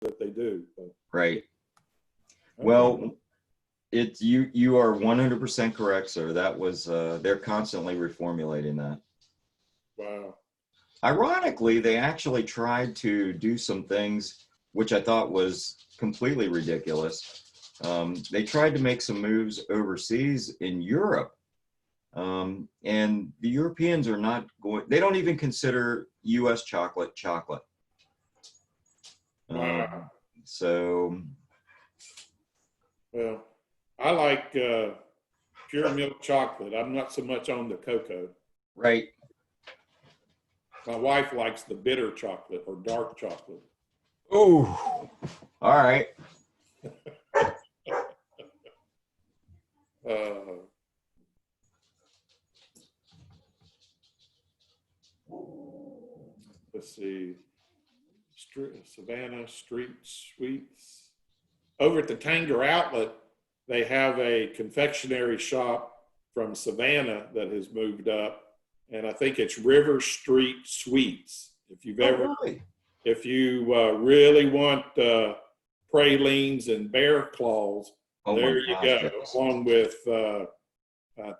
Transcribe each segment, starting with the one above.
that they do. But, Right. okay. Well, it's you are 100% correct, sir. That was they're constantly reformulating that. Wow. Ironically, they actually tried to do some things which I thought was completely ridiculous. They tried to make some moves overseas in Europe. And the Europeans are not going, they don't even consider US chocolate chocolate. Wow. So, Well, I like pure milk chocolate. I'm not so much on the cocoa. right. My wife likes the bitter chocolate or dark chocolate. Oh, all right. Uh, let's see. Savannah Street Sweets. Over at the Tanger Outlet, they have a confectionery shop from Savannah that has moved up, and I think it's River Street Sweets. If you've ever, really? if you really want pralines and bear claws, Oh there my you gosh, go. yes. Along with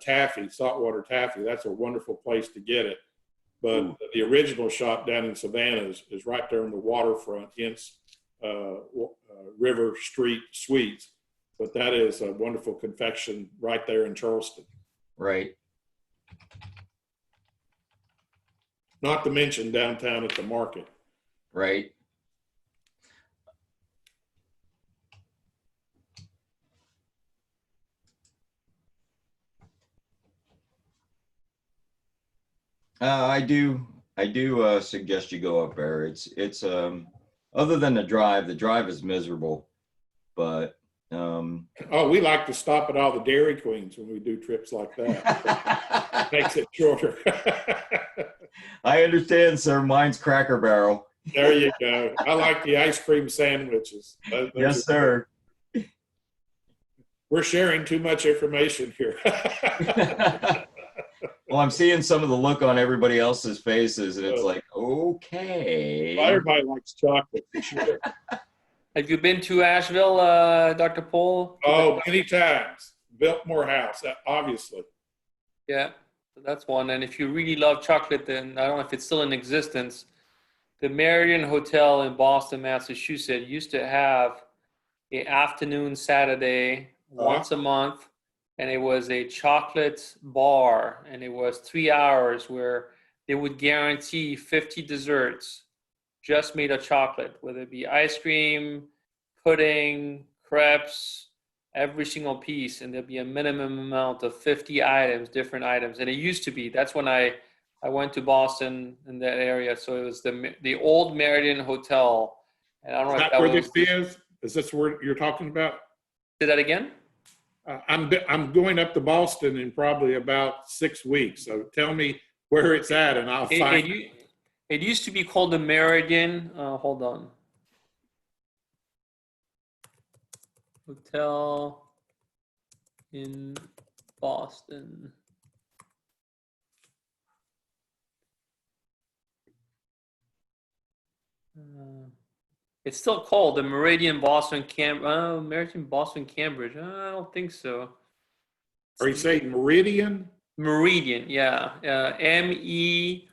taffy, saltwater taffy. That's a wonderful place to get it. But Ooh. the original shop down in Savannah is right there on the waterfront, hence River Street Sweets. But that is a wonderful confection right there in Charleston. Right. Not to mention downtown at the market. Right. I do suggest you go up there. It's other than the drive is miserable, but Oh, we like to stop at all the Dairy Queens when we do trips like that. Makes it shorter. I understand, sir. Mine's Cracker Barrel. There you go. I like the ice cream sandwiches. Those Yes, are sir. We're sharing too much information here. Well, I'm seeing some of the look on everybody else's faces, and it's like, okay. Well, everybody likes chocolate for sure. Have you been to Asheville, Dr. Pohl? Oh, many times. Biltmore House, obviously. Yeah, so that's one. And if you really love chocolate, then I don't know if it's still in existence. The Meridian Hotel in Boston, Massachusetts used to have an afternoon Saturday once a month, and it was a chocolate bar, and it was 3 hours where they would guarantee 50 desserts just made of chocolate, whether it be ice cream, pudding, crepes, every single piece, and there'd be a minimum amount of 50 items, different items. And it used to be, that's when I went to Boston in that area. So it was the old Meridian Hotel. And I don't know Is if that where was, this is? Is this where you're talking about? Say that again? I'm going up to Boston in probably about 6 weeks. So tell me where it's at, and I'll find it. It used to be called the Meridian. Hold on. Hotel in Boston. It's still called the Meridian Boston Meridian Boston Cambridge. I don't think so. Are you saying Meridian? Meridian, yeah. Meridien.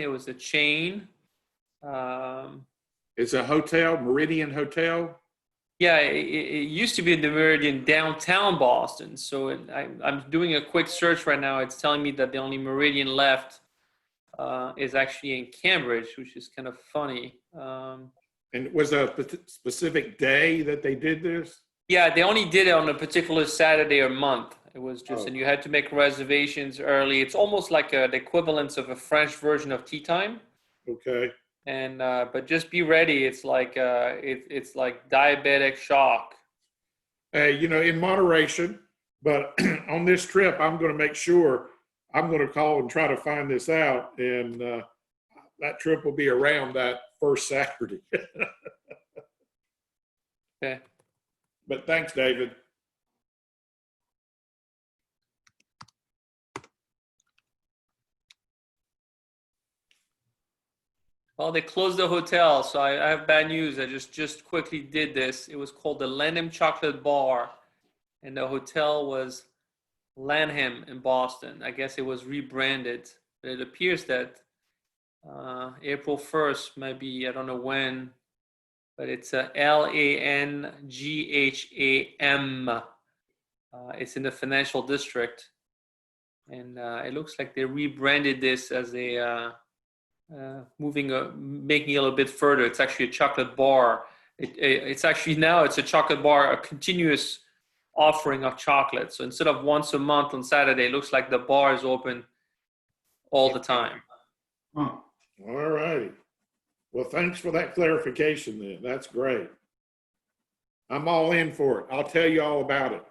It was a chain. It's a hotel, Meridian Hotel? Yeah, it used to be the Meridian downtown Boston. So I'm doing a quick search right now. It's telling me that the only Meridian left is actually in Cambridge, which is kind of funny. And was there a specific day that they did this? Yeah, they only did it on a particular Saturday or month. It was just, and you had to make reservations early. It's almost like the equivalence of a French version of tea time. Okay. And but just be ready. It's like it's like diabetic shock. Hey, in moderation, but on this trip, I'm going to make sure I'm going to call and try to find this out. And that trip will be around that first Saturday. Okay. But thanks, David. Well, they closed the hotel, so I have bad news. I just quickly did this. It was called the Lanham Chocolate Bar, and the hotel was Lanham in Boston. I guess it was rebranded. But it appears that April 1st, maybe, I don't know when, but it's a Langham. It's in the financial district. And it looks like they rebranded this as a making it a little bit further. It's actually a chocolate bar. It's actually now it's a chocolate bar, a continuous offering of chocolate. So instead of once a month on Saturday, it looks like the bar is open all the time. Huh. All righty. Well, thanks for that clarification then. That's great. I'm all in for it. I'll tell you all about it.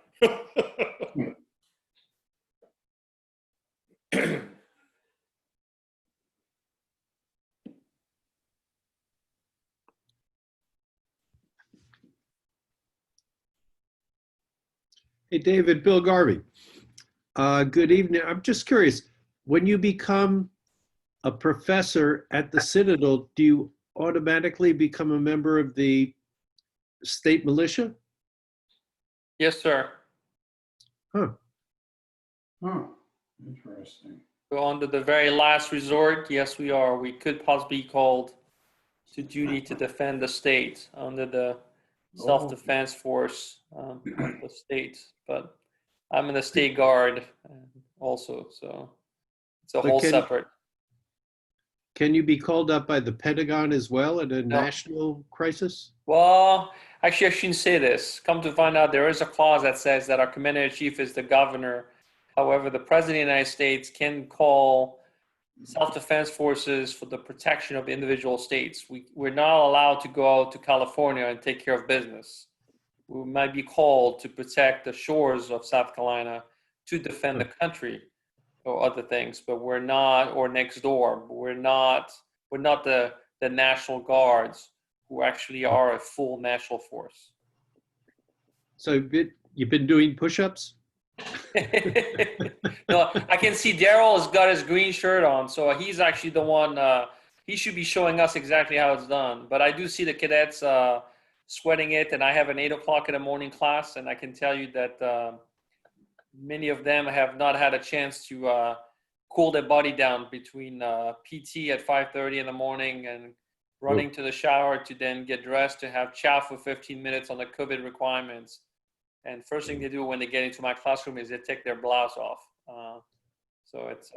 Hey, David, Bill Garvey. Good evening. I'm just curious, when you become a professor at the Citadel, do you automatically become a member of the state militia? Yes, sir. Huh. Huh, interesting. So on to the very last resort, yes, we are. We could possibly be called to duty to defend the state under the self-defense force of the state. But I'm in the state guard also, so it's a But whole can- separate. Can you be called up by the Pentagon as well at a No. national crisis? Well, actually, I shouldn't say this. Come to find out, there is a clause that says that our commander-in-chief is the governor. However, the president of the United States can call self-defense forces for the protection of individual states. We're not allowed to go out to California and take care of business. We might be called to protect the shores of South Carolina, to defend the country or other things, but we're not, or next door, but we're not the National Guards, who actually are a full national force. So you've been doing push-ups? No, I can see Daryl has got his green shirt on, so he's actually the one. He should be showing us exactly how it's done. But I do see the cadets sweating it, and I have an 8 o'clock in the morning class, and I can tell you that many of them have not had a chance to cool their body down between PT at 5:30 in the morning and running to the shower to then get dressed to have chow for 15 minutes on the COVID requirements. And first thing they do when they get into my classroom is they take their blouse off. So it's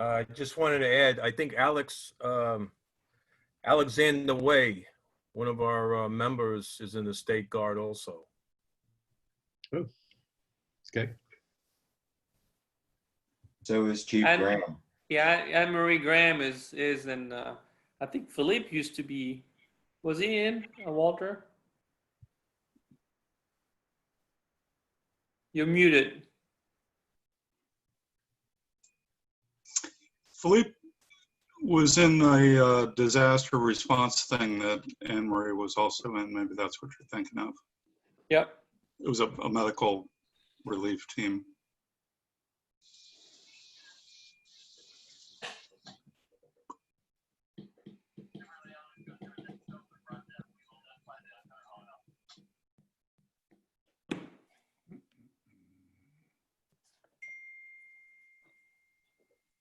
I just wanted to add, I think Alexander Way, one of our members, is in the State Guard also. Okay. So is Chief And- Graham. yeah. Anne Marie Graham is in. I think Philippe used to be. Was he in Walter? You're muted. Philippe was in a disaster response thing that Anne Marie was also in. Maybe that's what you're thinking of. Yep. It was a medical relief team.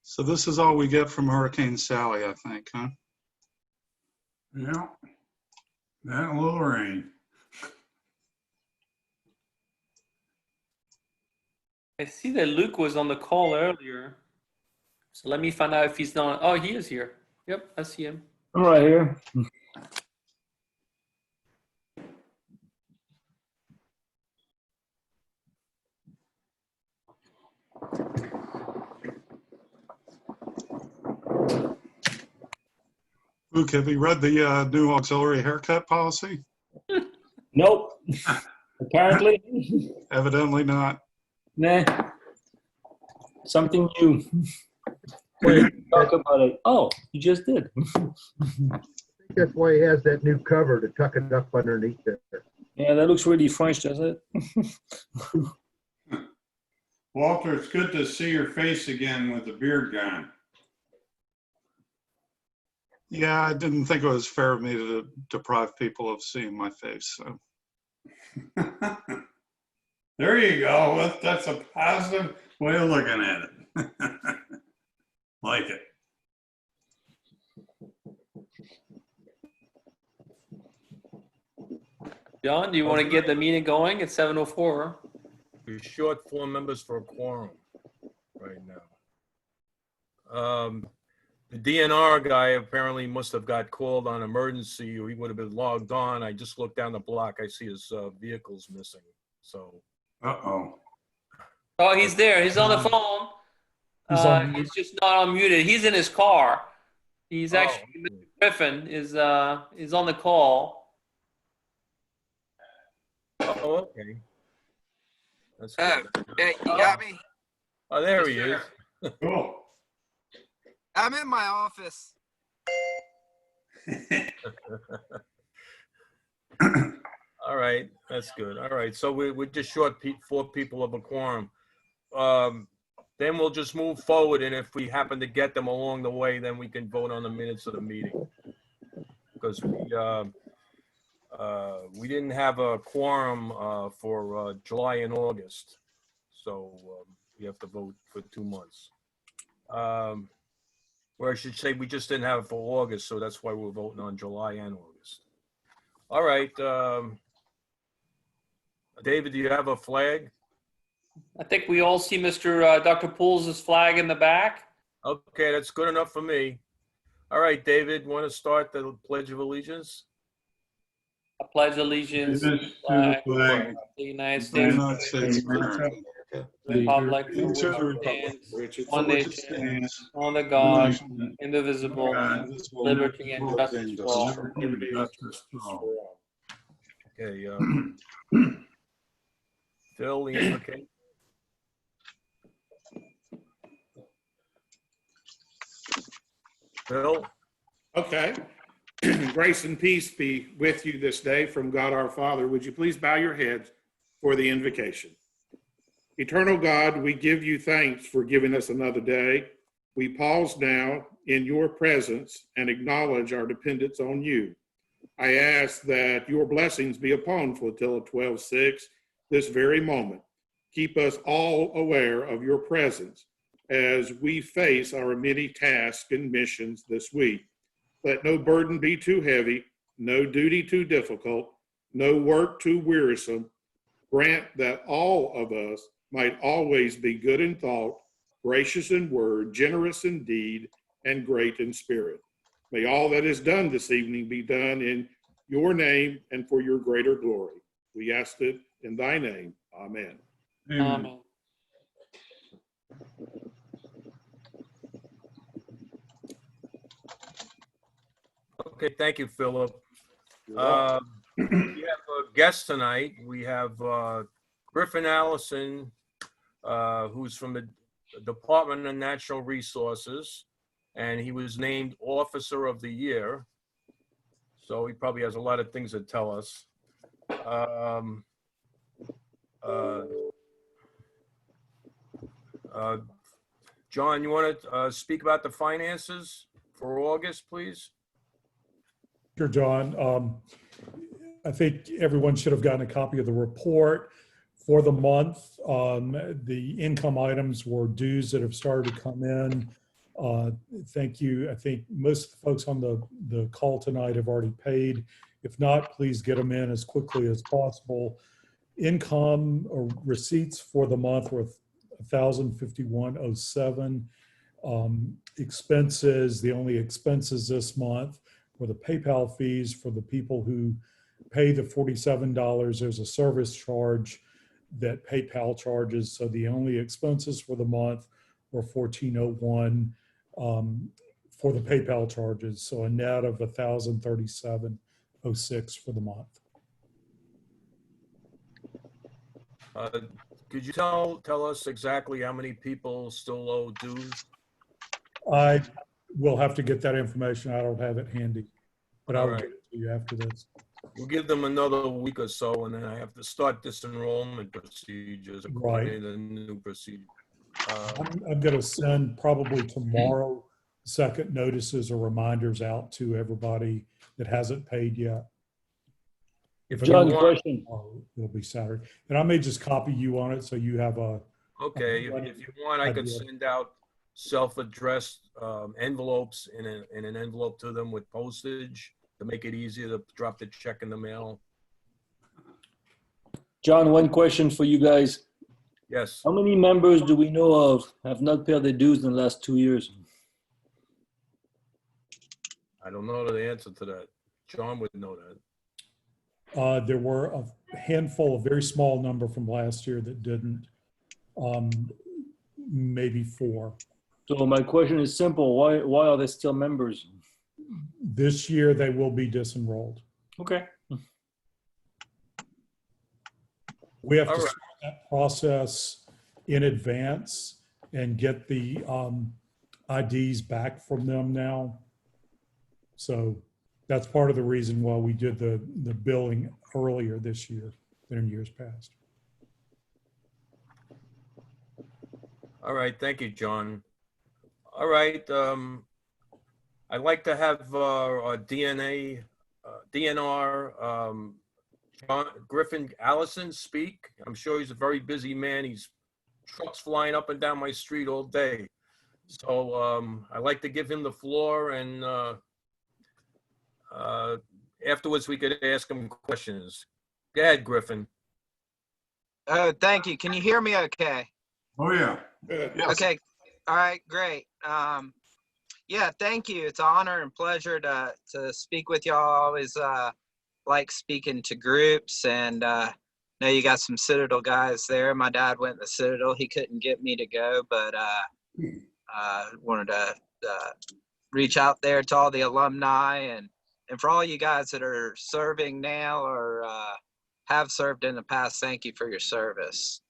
So this is all we get from Hurricane Sally, I think, huh? Yeah, that and a little rain. I see that Luke was on the call earlier. So let me find out if he's not. Oh, he is here. Yep, I see him. I'm right here. Luke, have you read the new auxiliary haircut policy? Nope. Apparently, Evidently not. nah. Something new. Wait, talk about it. Oh, you just did. That's why he has that new cover to tuck it up underneath there. Yeah, that looks really French, doesn't it? Walter, it's good to see your face again with the beard gone. Yeah, I didn't think it was fair of me to deprive people of seeing my face. So. There you go. That's a positive way of looking at it. Like it. John, do you want to get the meeting going at 7:04? We're short 4 members for a quorum right now. The DNR guy apparently must have got called on emergency, or he would have been logged on. I just looked down the block. I see his vehicle's missing. So. Uh-oh. Oh, he's there. He's on the phone. He's just not unmuted. He's in his car. He's actually, Mr. Griffin is on the call. Oh, okay. That's good. Hey, you got me? Oh, there he is. Cool. I'm in my office. All right, that's good. All right, so we're just short 4 people of a quorum. Then we'll just move forward, and if we happen to get them along the way, then we can vote on the minutes of the meeting. Because we didn't have a quorum for July and August, so we have to vote for 2 months. Or I should say we just didn't have it for August, so that's why we're voting on July and August. All right. David, do you have a flag? I think we all see Mr. Dr. Pools' flag in the back. Okay, that's good enough for me. All right, David, want to start the Pledge of Allegiance? I pledge allegiance to the flag of the United States, Republic, for which stands one nation, under God, indivisible, liberty and justice for all. Okay. Phil, the invocation. Phil? Okay. Grace and peace be with you this day from God our Father. Would you please bow your heads for the invocation? Eternal God, we give you thanks for giving us another day. We pause now in your presence and acknowledge our dependence on you. I ask that your blessings be upon Flotilla 12-6 this very moment. Keep us all aware of your presence as we face our many tasks and missions this week. Let no burden be too heavy, no duty too difficult, no work too wearisome. Grant that all of us might always be good in thought, gracious in word, generous in deed, and great in spirit. May all that is done this evening be done in your name and for your greater glory. We ask it in thy name. Amen. Amen. Okay, thank you, Philip. We have a guest tonight. We have Griffin Allison, who's from the Department of Natural Resources, and he was named Officer of the Year. So he probably has a lot of things to tell us. John, you want to speak about the finances for August, please? Sure, John. I think everyone should have gotten a copy of the report for the month. The income items were dues that have started to come in. Thank you. I think most of the folks on the call tonight have already paid. If not, please get them in as quickly as possible. Income or receipts for the month were $1,051.07. Expenses, the only expenses this month were the PayPal fees for the people who pay the $47. There's a service charge that PayPal charges. So the only expenses for the month were $1,401 for the PayPal charges. So a net of $1,037.06 for the month. Could you tell us exactly how many people still owe dues? I will have to get that information. I don't have it handy. but I All will right. get it to you after this. We'll give them another week or so, and then I have to start disenrollment procedures according Right. to the new procedure. I'm going to send probably tomorrow second notices or reminders out to everybody that hasn't paid yet. If you John, want, question. It'll be Saturday. And I may just copy you on it so you have a, okay, if you want, I could Idea. send out self-addressed envelopes in an envelope to them with postage to make it easier to drop the check in the mail. John, one question for you guys. Yes. How many members do we know of have not paid their dues in the last 2 years? I don't know the answer to that. John would know that. there were a handful, a very small number from last year that didn't, maybe 4. So my question is simple. Why are they still members? This year, they will be disenrolled. Okay. We have to All right. start that process in advance and get the IDs back from them now. So that's part of the reason why we did the billing earlier this year than in years past. All right, thank you, John. All right, I'd like to have our DNR, Griffin Allison speak. I'm sure he's a very busy man. He's trucks flying up and down my street all day. So I'd like to give him the floor, and afterwards we could ask him questions. Go ahead, Griffin. Oh, thank you. Can you hear me okay? Oh, yeah. Okay. All right, great. Yeah, thank you. It's an honor and pleasure to speak with y'all. I always like speaking to groups, and know you got some Citadel guys there. My dad went to Citadel. He couldn't get me to go, but wanted to reach out there to all the alumni, and for all you guys that are serving now or have served in the past, thank you for your service.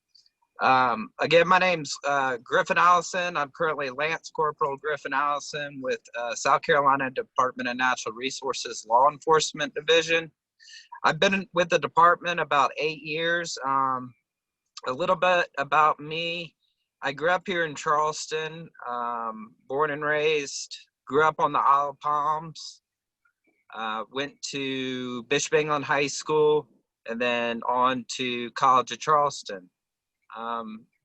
Again, my name's Griffin Allison. I'm currently Lance Corporal Griffin Allison with South Carolina Department of Natural Resources Law Enforcement Division. I've been with the department about 8 years. A little bit about me. I grew up here in Charleston, born and raised, grew up on the Isle of Palms, went to Bishop England High School, and then on to College of Charleston.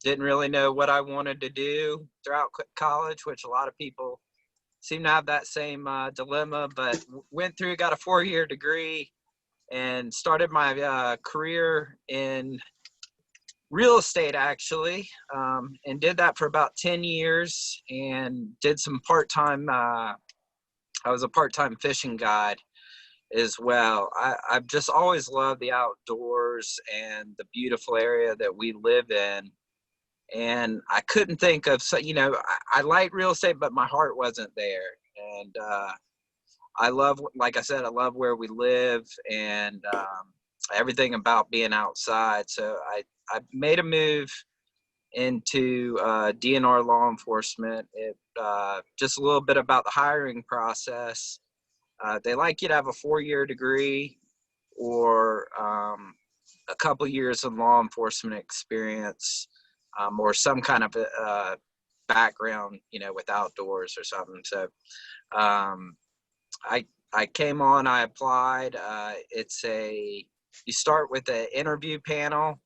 Didn't really know what I wanted to do throughout college, which a lot of people seem to have that same dilemma, but went through, got a 4-year degree, and started my career in real estate, actually, and did that for about 10 years and did some part-time, I was a part-time fishing guide as well. I've just always loved the outdoors and the beautiful area that we live in. And I couldn't think of, I like real estate, but my heart wasn't there. And I love, like I said, I love where we live and everything about being outside. So I made a move into DNR law enforcement. Just a little bit about the hiring process. They like you to have a 4-year degree or a couple years of law enforcement experience, or some kind of background, with outdoors or something. So I came on, I applied. You start with an interview panel.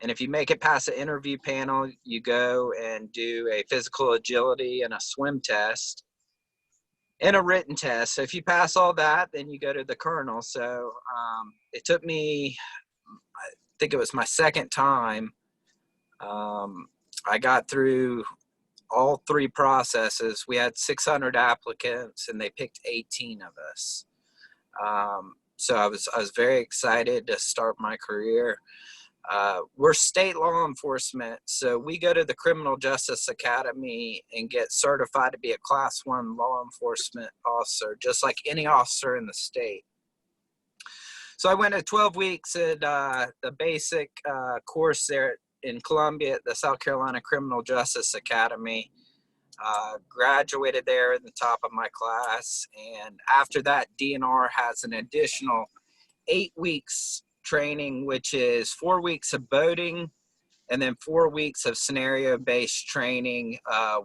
And if you make it past the interview panel, you go and do a physical agility and a swim test and a written test. So if you pass all that, then you go to the colonel. So it took me, I think it was my second time. I got through all 3 processes. We had 600 applicants and they picked 18 of us. So I was very excited to start my career. We're state law enforcement, so we go to the Criminal Justice Academy and get certified to be a Class 1 law enforcement officer, just like any officer in the state. So I went to 12 weeks at the basic course there in Columbia at the South Carolina Criminal Justice Academy. graduated there in the top of my class. And after that, DNR has an additional 8 weeks training, which is 4 weeks of boating and then 4 weeks of scenario-based training,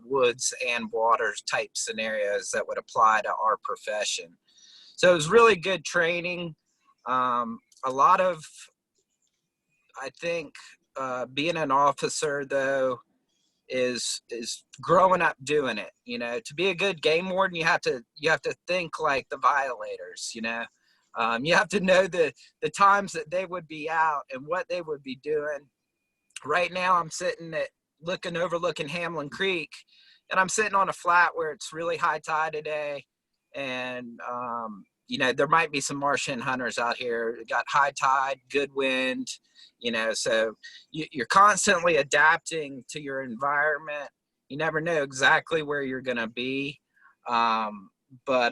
woods and water type scenarios that would apply to our profession. So it was really good training. A lot of, I think, being an officer though is growing up doing it. You know, to be a good game warden, you have to think like the violators. You know, you have to know the times that they would be out and what they would be doing. Right now, I'm sitting overlooking Hamlin Creek, and I'm sitting on a flat where it's really high tide today, and you know, there might be some Martian hunters out here. Got high tide, good wind, you know, so you're constantly adapting to your environment. You never know exactly where you're going to be. But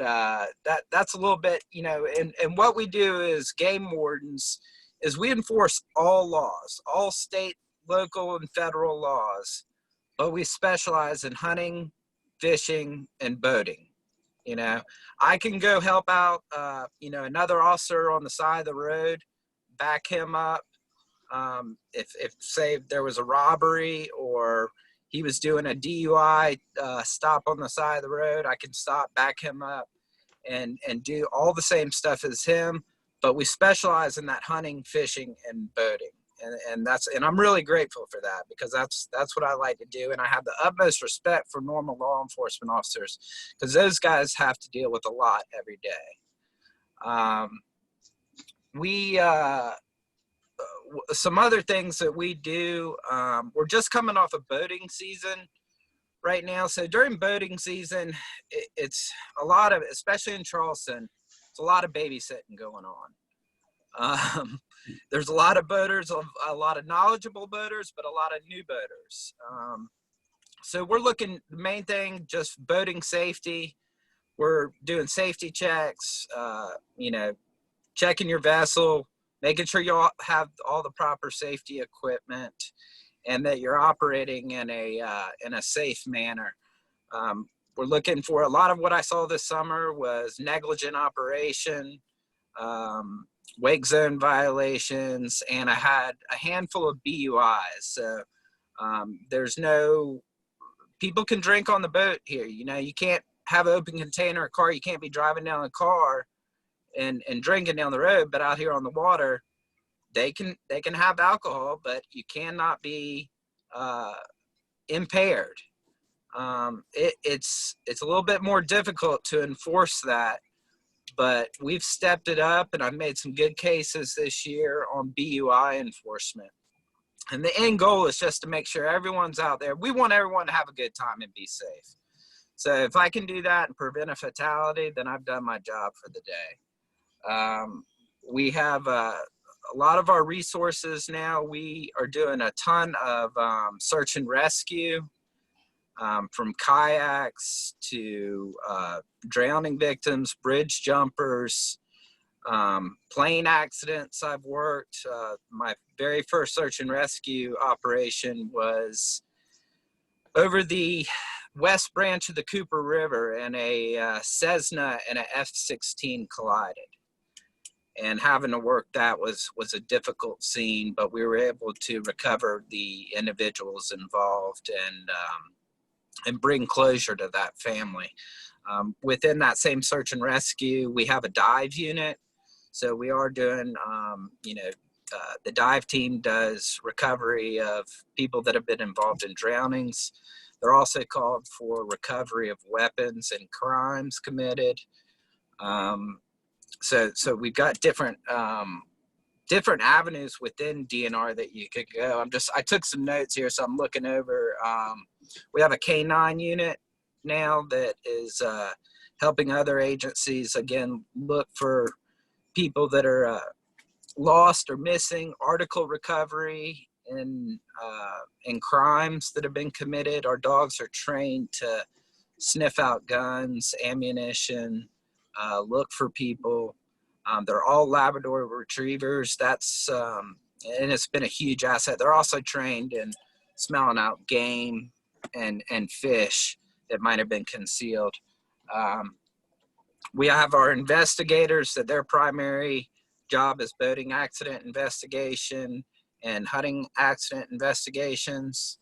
that's a little bit, you know, and what we do as game wardens is we enforce all laws, all state, local, and federal laws, but we specialize in hunting, fishing, and boating. You know, I can go help out, you know, another officer on the side of the road, back him up. If say there was a robbery or he was doing a DUI stop on the side of the road, I can stop, back him up, and do all the same stuff as him. But we specialize in that hunting, fishing, and boating. And I'm really grateful for that, because that's what I like to do. And I have the utmost respect for normal law enforcement officers, because those guys have to deal with a lot every day. Some other things that we do, we're just coming off of boating season right now. So during boating season, it's a lot of, especially in Charleston, it's a lot of babysitting going on. There's a lot of boaters, a lot of knowledgeable boaters, but a lot of new boaters. So we're looking, the main thing, just boating safety. We're doing safety checks, you know, checking your vessel, making sure you all have all the proper safety equipment, and that you're operating in a safe manner. We're looking for, a lot of what I saw this summer was negligent operation, wake zone violations, and I had a handful of BUIs. So there's no, people can drink on the boat here. You know, you can't have an open container car. You can't be driving down the car and drinking down the road, but out here on the water, they can have alcohol, but you cannot be impaired. It's a little bit more difficult to enforce that, but we've stepped it up, and I've made some good cases this year on BUI enforcement. And the end goal is just to make sure everyone's out there. We want everyone to have a good time and be safe. So if I can do that and prevent a fatality, then I've done my job for the day. We have a lot of our resources now. We are doing a ton of search and rescue, from kayaks to drowning victims, bridge jumpers, plane accidents. I've worked. My very first search and rescue operation was over the west branch of the Cooper River, and a Cessna and a F-16 collided. And having to work that was a difficult scene, but we were able to recover the individuals involved and bring closure to that family. Within that same search and rescue, we have a dive unit. So we are doing, you know, the dive team does recovery of people that have been involved in drownings. They're also called for recovery of weapons and crimes committed. So we've got different avenues within DNR that you could go. I took some notes here, so I'm looking over. We have a K9 unit now that is helping other agencies, again, look for people that are lost or missing, article recovery, and crimes that have been committed. Our dogs are trained to sniff out guns, ammunition, look for people. They're all Labrador retrievers. That's and it's been a huge asset. They're also trained in smelling out game and fish. that might have been concealed. We have our investigators that their primary job is boating accident investigation and hunting accident investigations.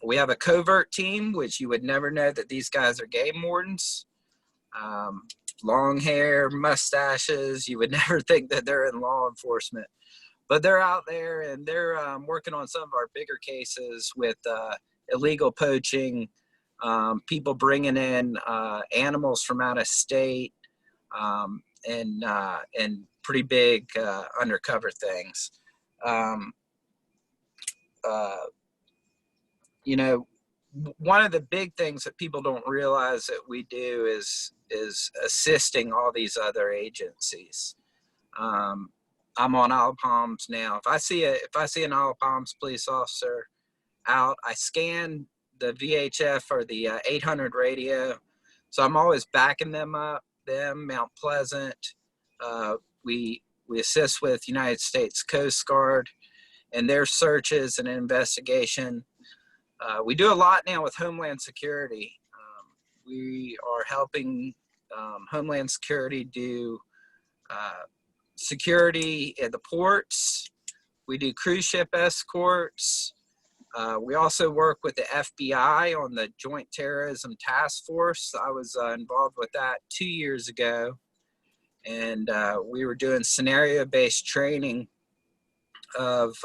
We have a covert team, which you would never know that these guys are game wardens. Long hair, mustaches, you would never think that they're in law enforcement. But they're out there and they're working on some of our bigger cases with illegal poaching, people bringing in animals from out of state, and pretty big undercover things. You know, one of the big things that people don't realize that we do is assisting all these other agencies. I'm on Isle of Palms now. If I see an Isle of Palms police officer out, I scan the VHF or the 800 radio. So I'm always backing them up, Mount Pleasant. We assist with United States Coast Guard and their searches and investigation. We do a lot now with Homeland Security. We are helping Homeland Security do security at the ports. We do cruise ship escorts. We also work with the FBI on the Joint Terrorism Task Force. I was involved with that 2 years ago. And we were doing scenario-based training of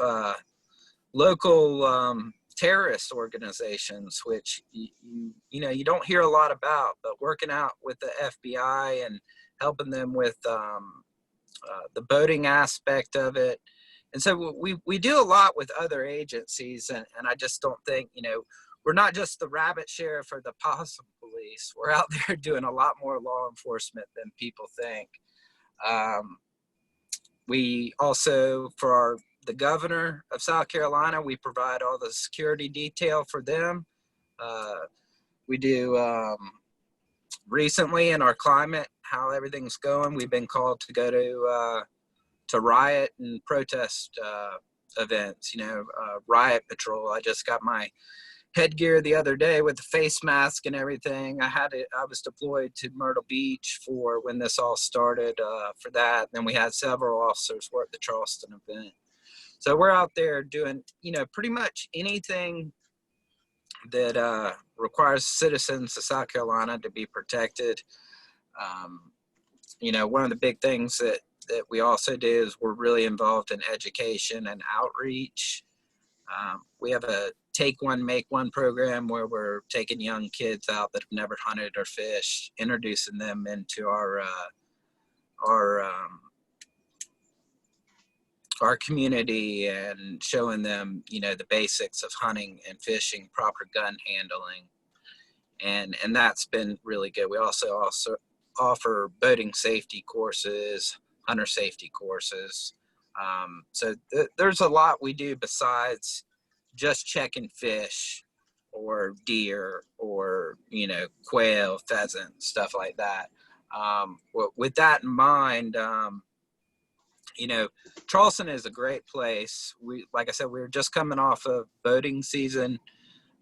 local terrorist organizations, which you know you don't hear a lot about, but working out with the FBI and helping them with the boating aspect of it. And so we do a lot with other agencies, and I just don't think, you know, we're not just the rabbit sheriff or the possum police. We're out there doing a lot more law enforcement than people think. We also, for the governor of South Carolina, we provide all the security detail for them. We do recently in our climate, how everything's going. We've been called to go to riot and protest events, you know, riot patrol. I just got my headgear the other day with the face mask and everything. I was deployed to Myrtle Beach for when this all started for that. Then we had several officers work the Charleston event. So we're out there doing, you know, pretty much anything that requires citizens of South Carolina to be protected. You know, one of the big things that we also do is we're really involved in education and outreach. We have a Take One, Make One program where we're taking young kids out that have never hunted or fished, introducing them into our community and showing them, you know, the basics of hunting and fishing, proper gun handling. And that's been really good. We also offer boating safety courses, hunter safety courses. So there's a lot we do besides just checking fish or deer or, you know, quail, pheasant, stuff like that. With that in mind, you know, Charleston is a great place. Like I said, we were just coming off of boating season.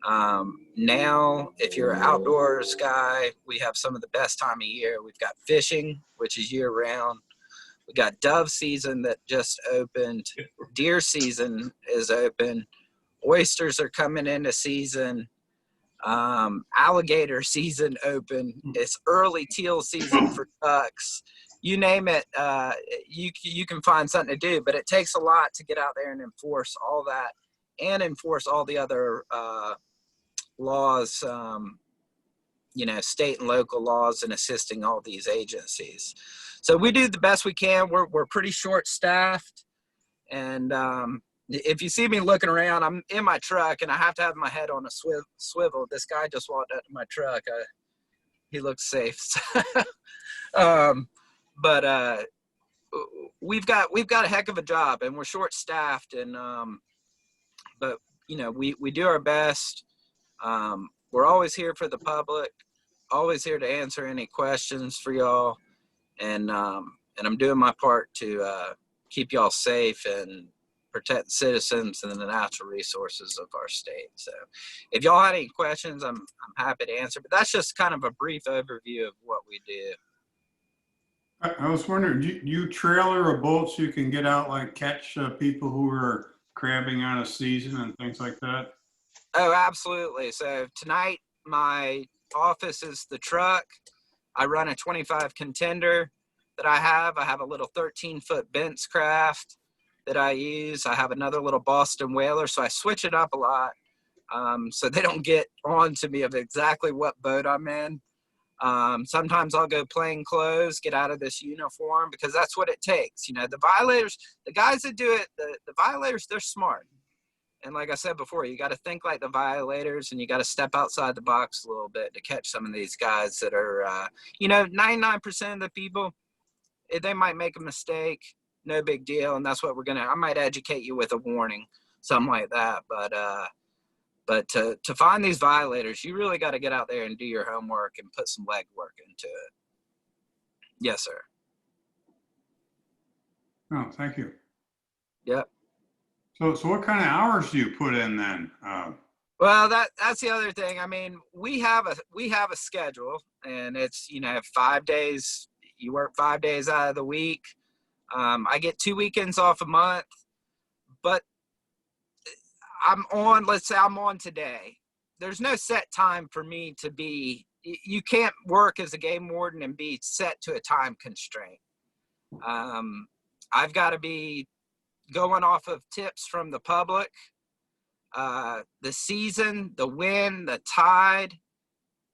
Now, if you're an outdoors guy, we have some of the best time of year. We've got fishing, which is year round. We got dove season that just opened. Deer season is open. Oysters are coming into season. Alligator season open. It's early teal season for ducks. You name it, you can find something to do, but it takes a lot to get out there and enforce all that and enforce all the other laws, you know, state and local laws, and assisting all these agencies. So we do the best we can. We're pretty short staffed. And if you see me looking around, I'm in my truck and I have to have my head on a swivel. This guy just walked out to my truck. He looks safe. But we've got a heck of a job, and we're short staffed, and but you know, we do our best. We're always here for the public, always here to answer any questions for y'all, and I'm doing my part to keep y'all safe and protect the citizens and the natural resources of our state. So if y'all had any questions, I'm happy to answer, but that's just kind of a brief overview of what we do. I was wondering, do you trailer a boat so you can get out, like catch people who are crabbing out of season and things like that? Oh, absolutely. So tonight, my office is the truck. I run a 25 contender that I have. I have a little 13-foot Bent's craft that I use. I have another little Boston whaler, so I switch it up a lot, so they don't get on to me of exactly what boat I'm in. Sometimes I'll go plain clothes, get out of this uniform, because that's what it takes. You know, the violators, the guys that do it, the violators, they're smart. And like I said before, you got to think like the violators, and you got to step outside the box a little bit to catch some of these guys that are, 99% of the people, they might make a mistake, no big deal. And that's what I might educate you with a warning, something like that. But to find these violators, you really got to get out there and do your homework and put some legwork into it. Yes, sir. Oh, thank you. Yep. So what kind of hours do you put in then? Well, that's the other thing. I mean, we have a schedule, and it's 5 days. You work 5 days out of the week. I get 2 weekends off a month, but let's say I'm on today. There's no set time for me to be. You can't work as a game warden and be set to a time constraint. I've got to be going off of tips from the public, the season, the wind, the tide,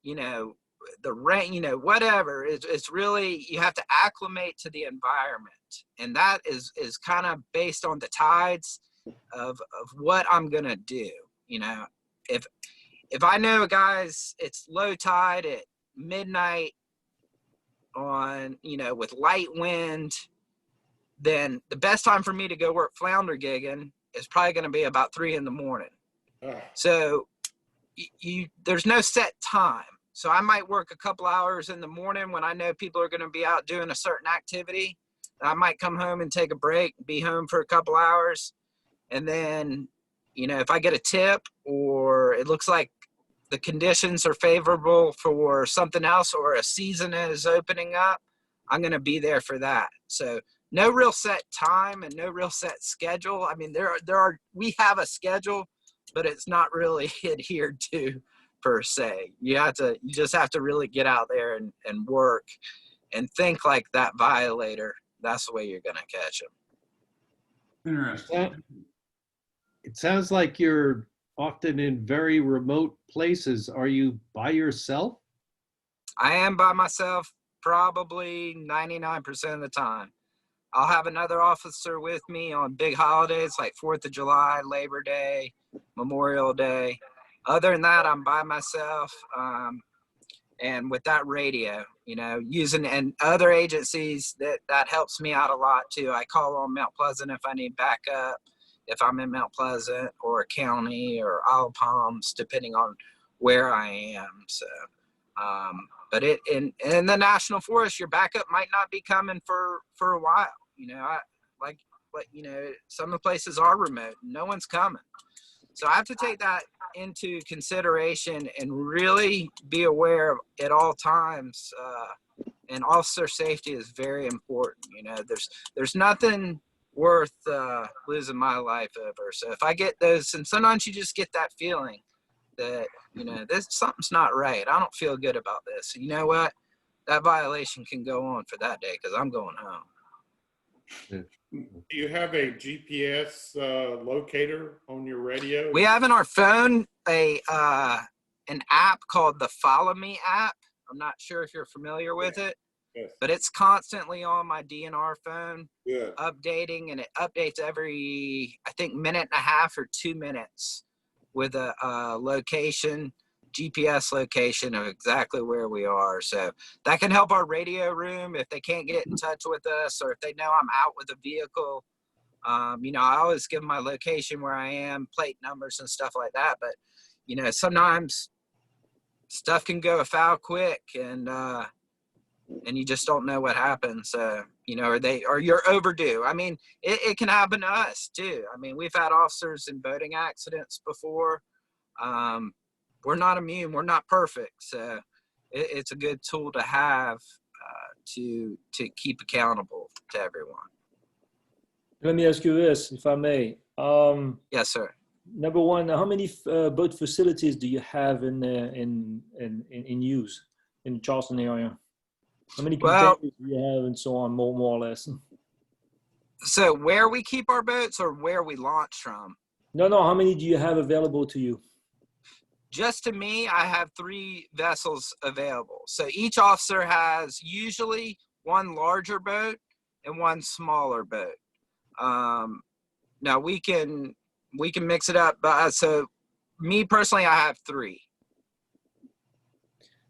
the rain, whatever. It's really, you have to acclimate to the environment. And that is kind of based on the tides of what I'm going to do. If I know, guys, it's low tide at midnight on, with light wind, then the best time for me to go work flounder gigging is probably going to be about 3 a.m. So there's no set time. So I might work a couple hours in the morning when I know people are going to be out doing a certain activity. I might come home and take a break, be home for a couple hours. And then, if I get a tip or it looks like the conditions are favorable for something else or a season is opening up, I'm going to be there for that. So no real set time and no real set schedule. I mean, we have a schedule, but it's not really adhered to per se. You just have to really get out there and work and think like that violator. That's the way you're going to catch them. Interesting. It sounds like you're often in very remote places. Are you by yourself? I am by myself probably 99% of the time. I'll have another officer with me on big holidays like 4th of July, Labor Day, Memorial Day. Other than that, I'm by myself. And with that radio, using and other agencies, that helps me out a lot too. I call on Mount Pleasant if I need backup, if I'm in Mount Pleasant or a county or Isle Palms, depending on where I am. So, but in the national forest, your backup might not be coming for a while. Some of the places are remote, no one's coming. So I have to take that into consideration and really be aware of at all times. And officer safety is very important. There's nothing worth losing my life over. So if I get those, and sometimes you just get that feeling that something's not right. I don't feel good about this. You know what? That violation can go on for that day because I'm going home. Do you have a GPS locator on your radio? We have in our phone an app called the Follow Me app. I'm not sure if you're familiar with it, but it's constantly on my DNR phone, updating, and it updates every, I think, minute and a half or 2 minutes with a GPS location of exactly where we are. So that can help our radio room if they can't get in touch with us, or if they know I'm out with a vehicle. I always give them my location where I am, plate numbers and stuff like that. But, sometimes stuff can go afoul quick, and and you just don't know what happens. You know, or you're overdue. I mean, it can happen to us too. I mean, we've had officers in boating accidents before. We're not immune. We're not perfect. So it's a good tool to have to keep accountable to everyone. Let me ask you this, if I may. Yes, sir. Number one, how many boat facilities do you have in use in the Charleston area? How many Well, containers do you have, and so on, more or less? So where we keep our boats or where we launch from? No, how many do you have available to you? Just to me, I have 3 vessels available. So each officer has usually one larger boat and one smaller boat. Now we can mix it up, but so me personally, I have 3.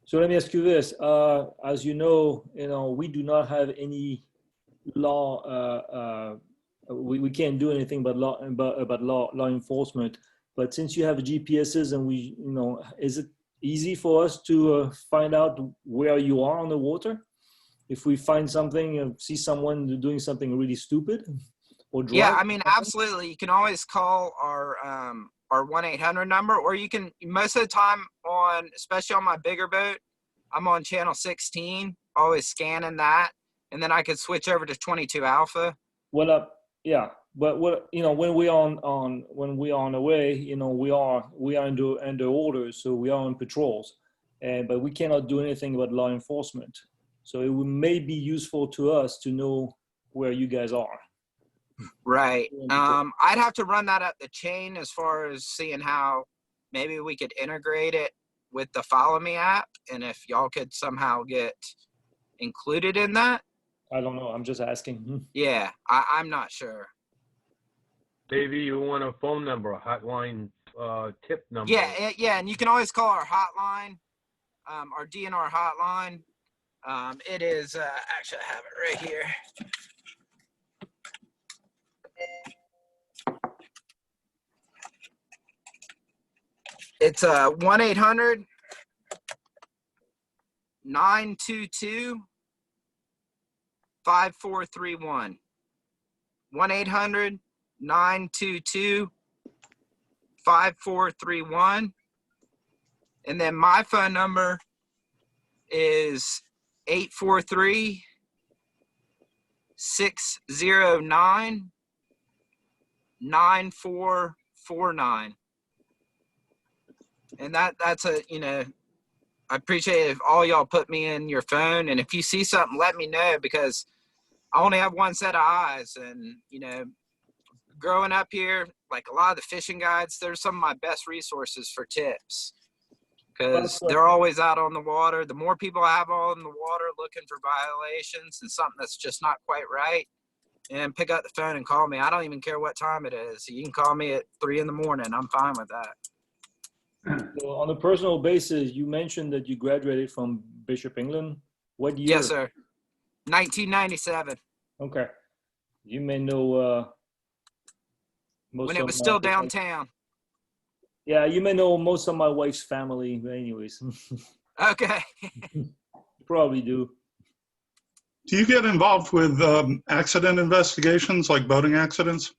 So let me ask you this: as you know, we do not have any law. We can't do anything but law enforcement. But since you have GPSs, and is it easy for us to find out where you are on the water? If we find something, see someone doing something really stupid, or drunk? Yeah, I mean, absolutely. You can always call our 1-800 number, or you can, most of the time especially on my bigger boat, I'm on channel 16, always scanning that, and then I could switch over to 22 Alpha. Well, yeah, but when we are on the way, we are under orders, so we are on patrols, but we cannot do anything about law enforcement. So it may be useful to us to know where you guys are. Right. I'd have to run that up the chain as far as seeing how maybe we could integrate it with the Follow Me app, and if y'all could somehow get included in that. I don't know. I'm just asking. Yeah, I'm not sure. Maybe you want a phone number, a hotline tip number. Yeah, and you can always call our hotline, our DNR hotline. It is, actually I have it right here. It's 1-800-922-5431. 1-800-922-5431. And then my phone number is 843-609-9449. And that's I appreciate it if all y'all put me in your phone. And if you see something, let me know, because I only have one set of eyes. And, growing up here, like a lot of the fishing guides, they're some of my best resources for tips, because they're always out on the water. The more people I have on the water looking for violations and something that's just not quite right, and pick up the phone and call me. I don't even care what time it is. You can call me at 3 a.m. I'm fine with that. So on a personal basis, you mentioned that you graduated from Bishop England. What year? Yes, sir. 1997. Okay. You may know most when it was still downtown. Yeah, you may know most of my wife's family, but anyways. Okay. Probably do. Do you get involved with accident investigations, like boating accidents?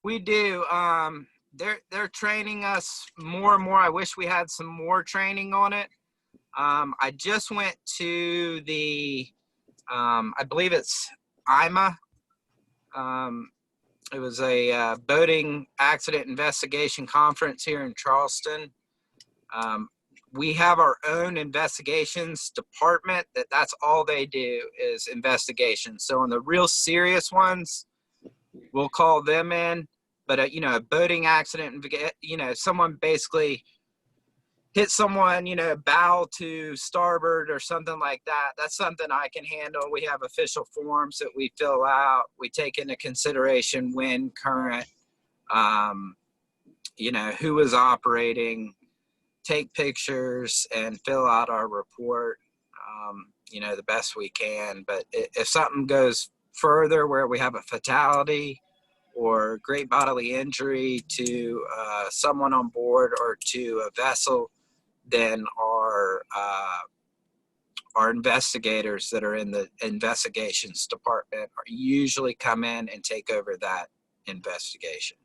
We do. They're training us more and more. I wish we had some more training on it. I just went to the, I believe it's IMA. It was a boating accident investigation conference here in Charleston. We have our own investigations department that's all they do is investigations. So on the real serious ones, we'll call them in. But a boating accident, someone basically hit someone, bow to starboard or something like that. That's something I can handle. We have official forms that we fill out. We take into consideration wind, current, who was operating, take pictures, and fill out our report, the best we can. But if something goes further where we have a fatality or great bodily injury to someone on board or to a vessel, then our our investigators that are in the investigations department usually come in and take over that investigation.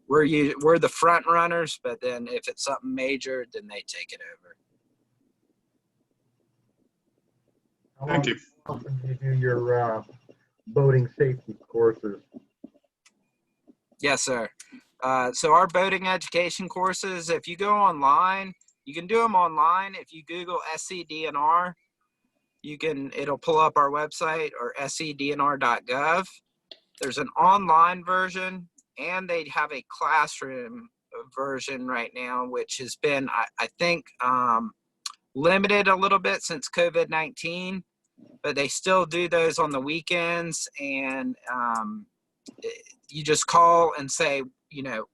We're the front runners, but then if it's something major, then they take it over. Thank you. How often do you do your boating safety courses? Yes, sir. So our boating education courses, if you go online, you can do them online. If you Google SCDNR, it'll pull up our website, or scdnr.gov. There's an online version, and they have a classroom version right now, which has been, I think, limited a little bit since COVID-19, but they still do those on the weekends. And you just call and say,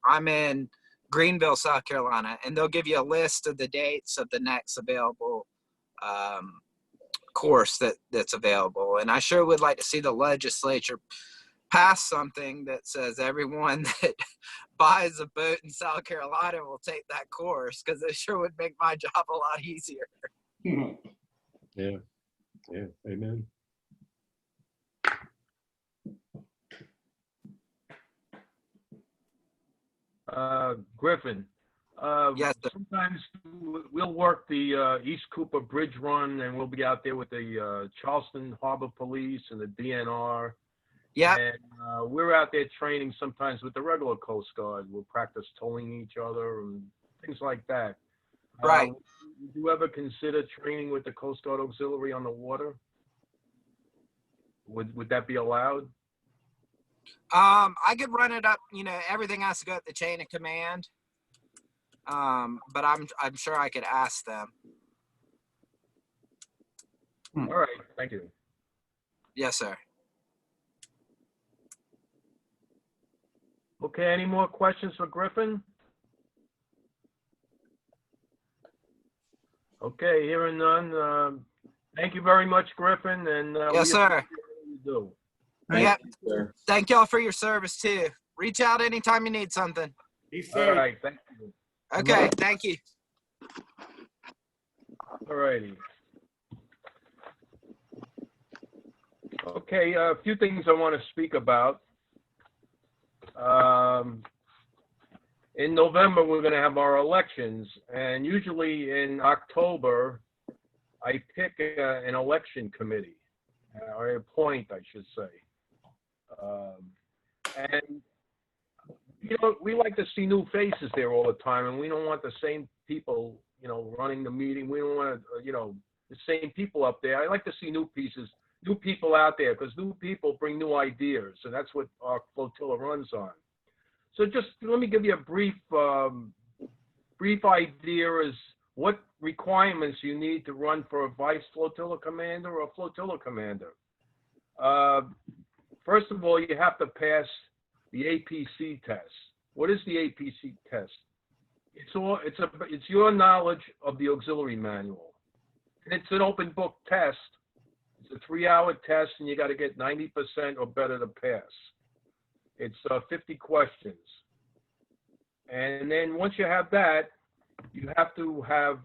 I'm in Greenville, South Carolina, and they'll give you a list of the dates of the next available course that's available. And I sure would like to see the legislature pass something that says everyone that buys a boat in South Carolina will take that course, because it sure would make my job a lot easier. Yeah. Yeah. Amen. Griffin, Yes, sir. sometimes we'll work the East Cooper Bridge Run, and we'll be out there with the Charleston Harbor Police and the DNR. Yeah. And we're out there training sometimes with the regular Coast Guard. We'll practice towing each other and things like that. Right. Would you ever consider training with the Coast Guard Auxiliary on the water? Would that be allowed? I could run it up, everything has to go up the chain of command. But I'm sure I could ask them. All right, thank you. Yes, sir. Okay, any more questions for Griffin? Okay, hearing none. Thank you very much, Griffin, and Yes, sir. appreciate what you do. Yep. Thank y'all for your service too. Reach out anytime you need something. All right, thank you. Okay, thank you. All righty. Okay, a few things I want to speak about. In November, we're going to have our elections, and usually in October, I pick an election committee, or appoint, I should say. And we like to see new faces there all the time, and we don't want the same people, running the meeting. We don't want to, the same people up there. I like to see new people out there, because new people bring new ideas, and that's what our flotilla runs on. So just let me give you a brief idea as what requirements you need to run for a vice flotilla commander or a flotilla commander. First of all, you have to pass the APC test. What is the APC test? It's your knowledge of the auxiliary manual. And it's an open book test. It's a 3-hour test, and you got to get 90% or better to pass. It's 50 questions. And then once you have that, you have to have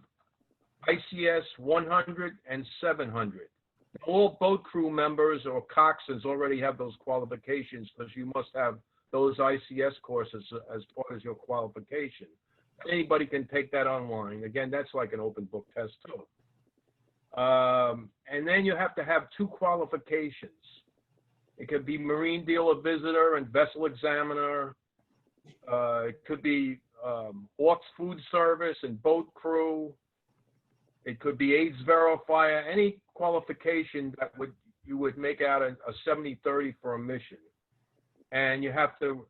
ICS 100 and 700. All boat crew members or coxswains already have those qualifications, because you must have those ICS courses as part of your qualification. Anybody can take that online. Again, that's like an open book test too. And then you have to have 2 qualifications. It could be marine dealer visitor and vessel examiner. It could be Hawks Food Service and boat crew. It could be AIDS verifier. Any qualification that you would make out a 70-30 for a mission. And you have to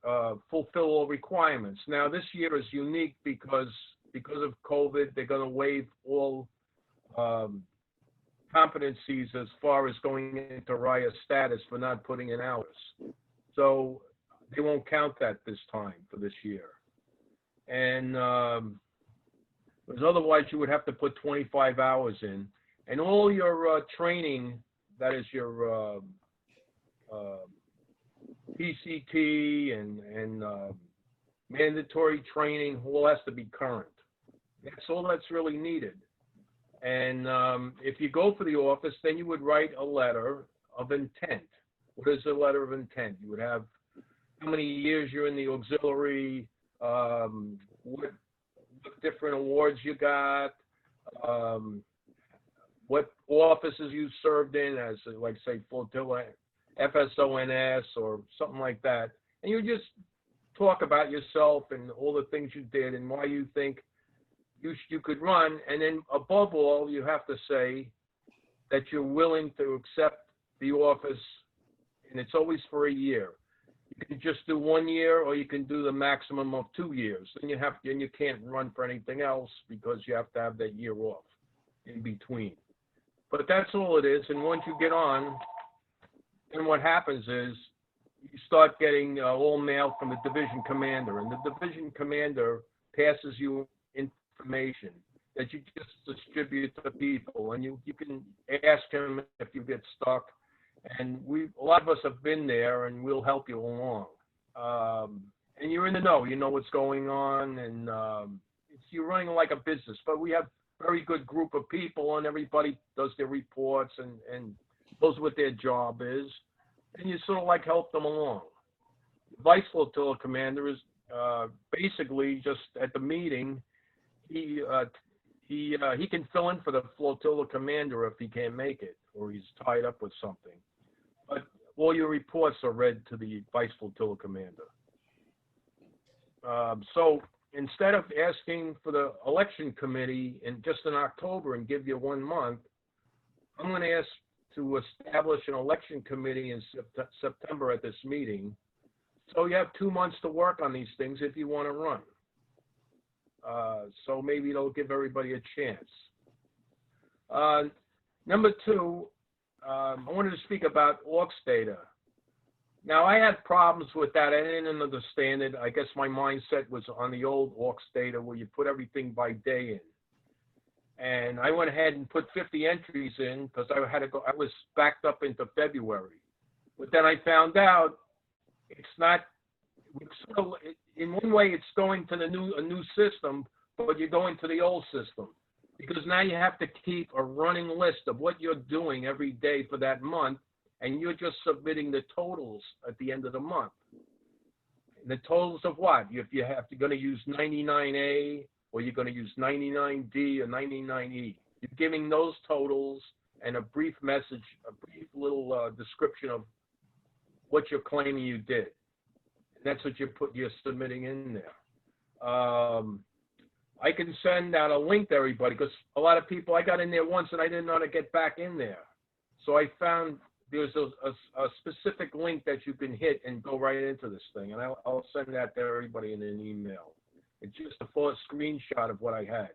fulfill all requirements. Now, this year is unique because of COVID. They're going to waive all competencies as far as going into RIA status for not putting in hours. So they won't count that this time for this year. And because otherwise you would have to put 25 hours in. And all your training, that is your PCT and mandatory training, all has to be current. That's all that's really needed. And if you go for the office, then you would write a letter of intent. What is a letter of intent? You would have how many years you're in the auxiliary, what different awards you got, what offices you served in as, like, say, Flotilla, FSONS, or something like that. And you just talk about yourself and all the things you did and why you think you could run. And then above all, you have to say that you're willing to accept the office, and it's always for a year. You can just do 1 year, or you can do the maximum of 2 years. Then you can't run for anything else because you have to have that year off in between. But that's all it is. And once you get on, then what happens is you start getting all mail from the division commander, and the division commander passes you information that you just distribute to people, and you can ask him if you get stuck. And a lot of us have been there, and we'll help you along. And you're in the know, you know what's going on, and you're running like a business. But we have a very good group of people, and everybody does their reports and knows what their job is, and you sort of like help them along. The Vice Flotilla Commander is basically just at the meeting. He can fill in for the Flotilla Commander if he can't make it, or he's tied up with something. But all your reports are read to the Vice Flotilla Commander. So instead of asking for the election committee just in October and give you 1 month, I'm going to ask to establish an election committee in September at this meeting. So you have 2 months to work on these things if you want to run. So maybe it'll give everybody a chance. Number 2, I wanted to speak about AUX data. Now, I had problems with that. I didn't understand it. I guess my mindset was on the old AUX data where you put everything by day in. And I went ahead and put 50 entries in because I was backed up into February. But then I found out it's not, in one way it's going to a new system, but you're going to the old system. Because now you have to keep a running list of what you're doing every day for that month, and you're just submitting the totals at the end of the month. And the totals of what? If you're going to use 99A, or you're going to use 99D or 99E. You're giving those totals and a brief message, a brief little description of what you're claiming you did. And that's what you're submitting in there. I can send out a link to everybody because a lot of people, I got in there once and I didn't know how to get back in there. So I found there's a specific link that you can hit and go right into this thing. And I'll send that to everybody in an email. It's just a full screenshot of what I had.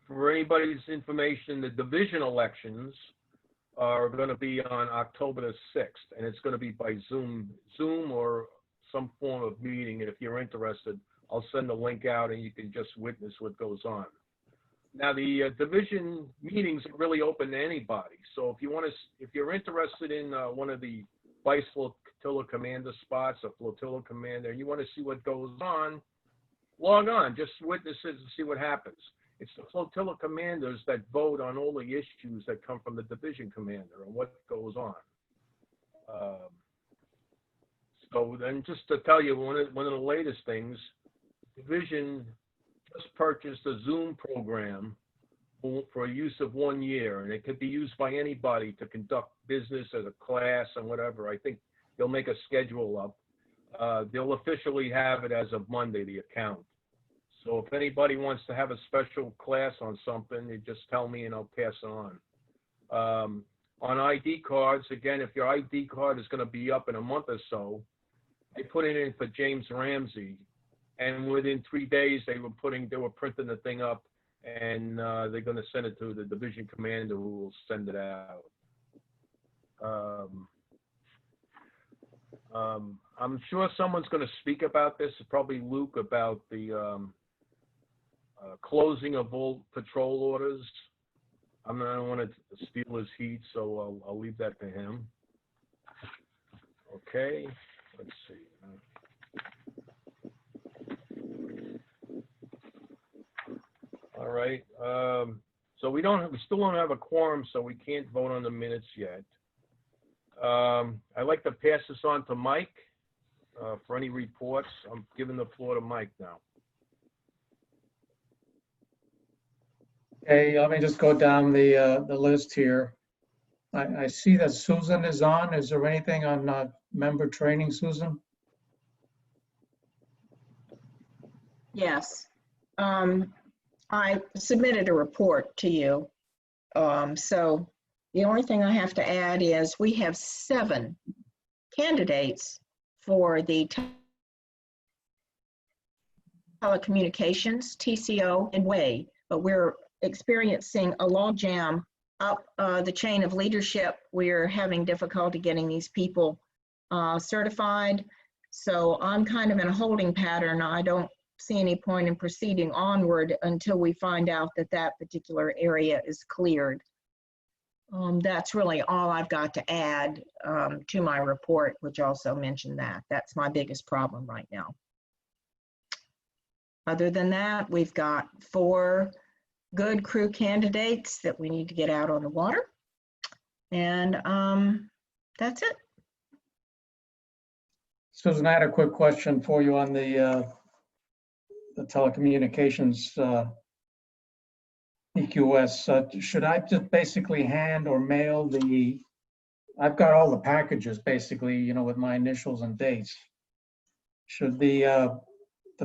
For anybody's information, the division elections are going to be on October the 6th, and it's going to be by Zoom or some form of meeting. And if you're interested, I'll send a link out and you can just witness what goes on. Now, the division meetings are really open to anybody. So if you're interested in one of the Vice Flotilla Commander spots, a Flotilla Commander, and you want to see what goes on, log on, just witness it and see what happens. It's the Flotilla Commanders that vote on all the issues that come from the Division Commander and what goes on. So then just to tell you, one of the latest things, Division just purchased a Zoom program for use of 1 year, and it could be used by anybody to conduct business as a class and whatever. I think they'll make a schedule up. They'll officially have it as of Monday, the account. So if anybody wants to have a special class on something, they just tell me and I'll pass it on. On ID cards, again, if your ID card is going to be up in a month or so, I put it in for James Ramsey, and within 3 days they were printing the thing up, and they're going to send it to the division commander who will send it out. I'm sure someone's going to speak about this, probably Luke, about the closing of all patrol orders. I don't want to steal his heat, so I'll leave that to him. Okay, let's see. All right. right. So we still don't have a quorum, so we can't vote on the minutes yet. I'd like to pass this on to Mike for any reports. I'm giving the floor to Mike now. Okay, let me just go down the list here. I see that Susan is on. Is there anything on member training, Susan? Yes. I submitted a report to you. So the only thing I have to add is we have 7 candidates for the telecommunications, TCO, and WAY, but we're experiencing a logjam up the chain of leadership. We're having difficulty getting these people certified. So I'm kind of in a holding pattern. I don't see any point in proceeding onward until we find out that that particular area is cleared. That's really all I've got to add to my report, which also mentioned that. That's my biggest problem right now. Other than that, we've got 4 good crew candidates that we need to get out on the water. And that's it. Susan, I had a quick question for you on the telecommunications EQS. Should I just basically hand or mail I've got all the packages basically, you know, with my initials and dates. Should the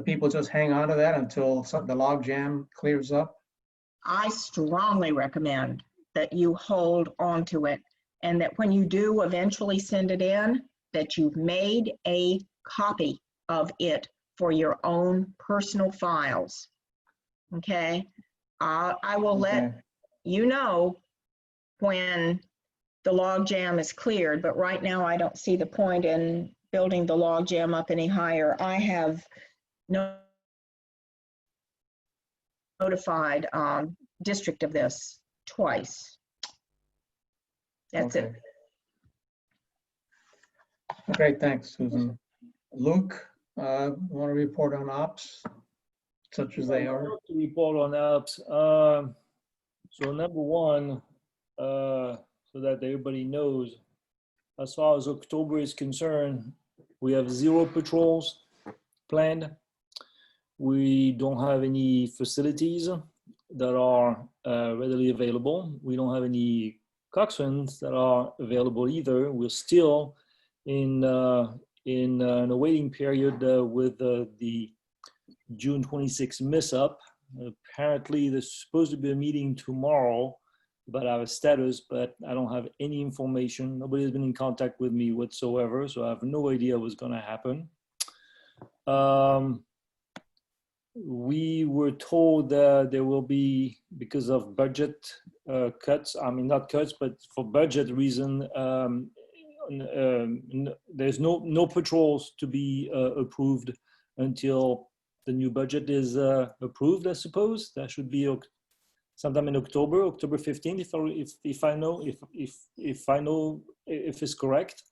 people just hang on to that until the log jam clears up? I strongly recommend that you hold on to it, and that when you do eventually send it in, that you've made a copy of it for your own personal files. Okay? I will let you know when the log jam is cleared, but right now I don't see the point in building the log jam up any higher. I have notified district of this twice. That's it. Okay, thanks, Susan. Luke, want to report on ops, such as they are? To report on ops. So number one, so that everybody knows, as far as October is concerned, we have 0 patrols planned. We don't have any facilities that are readily available. We don't have any coxswains that are available either. We're still in an awaiting period with the June 26th mishap. Apparently, there's supposed to be a meeting tomorrow about our status, but I don't have any information. Nobody's been in contact with me whatsoever, so I have no idea what's going to happen. We were told that there will be, because of budget cuts, I mean not cuts, but for budget reason, there's no patrols to be approved until the new budget is approved, I suppose. That should be sometime in October 15th, if I know if it's correct.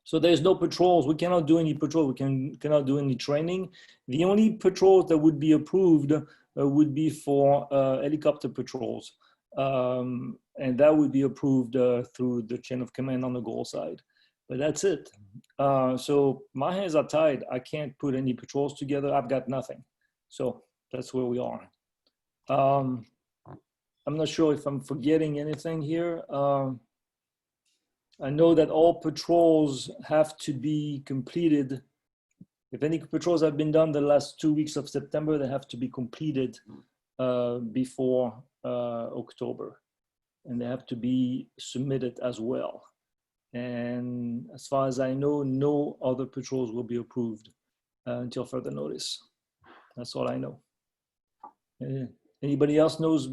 So there's no patrols. We cannot do any patrol. We cannot do any training. The only patrols that would be approved would be for helicopter patrols. And that would be approved through the chain of command on the goal side. But that's it. So my hands are tied. I can't put any patrols together. I've got nothing. So that's where we are. I'm not sure if I'm forgetting anything here. I know that all patrols have to be completed. If any patrols have been done the last 2 weeks of September, they have to be completed before October. And they have to be submitted as well. And as far as I know, no other patrols will be approved until further notice. That's all I know. Anybody else knows,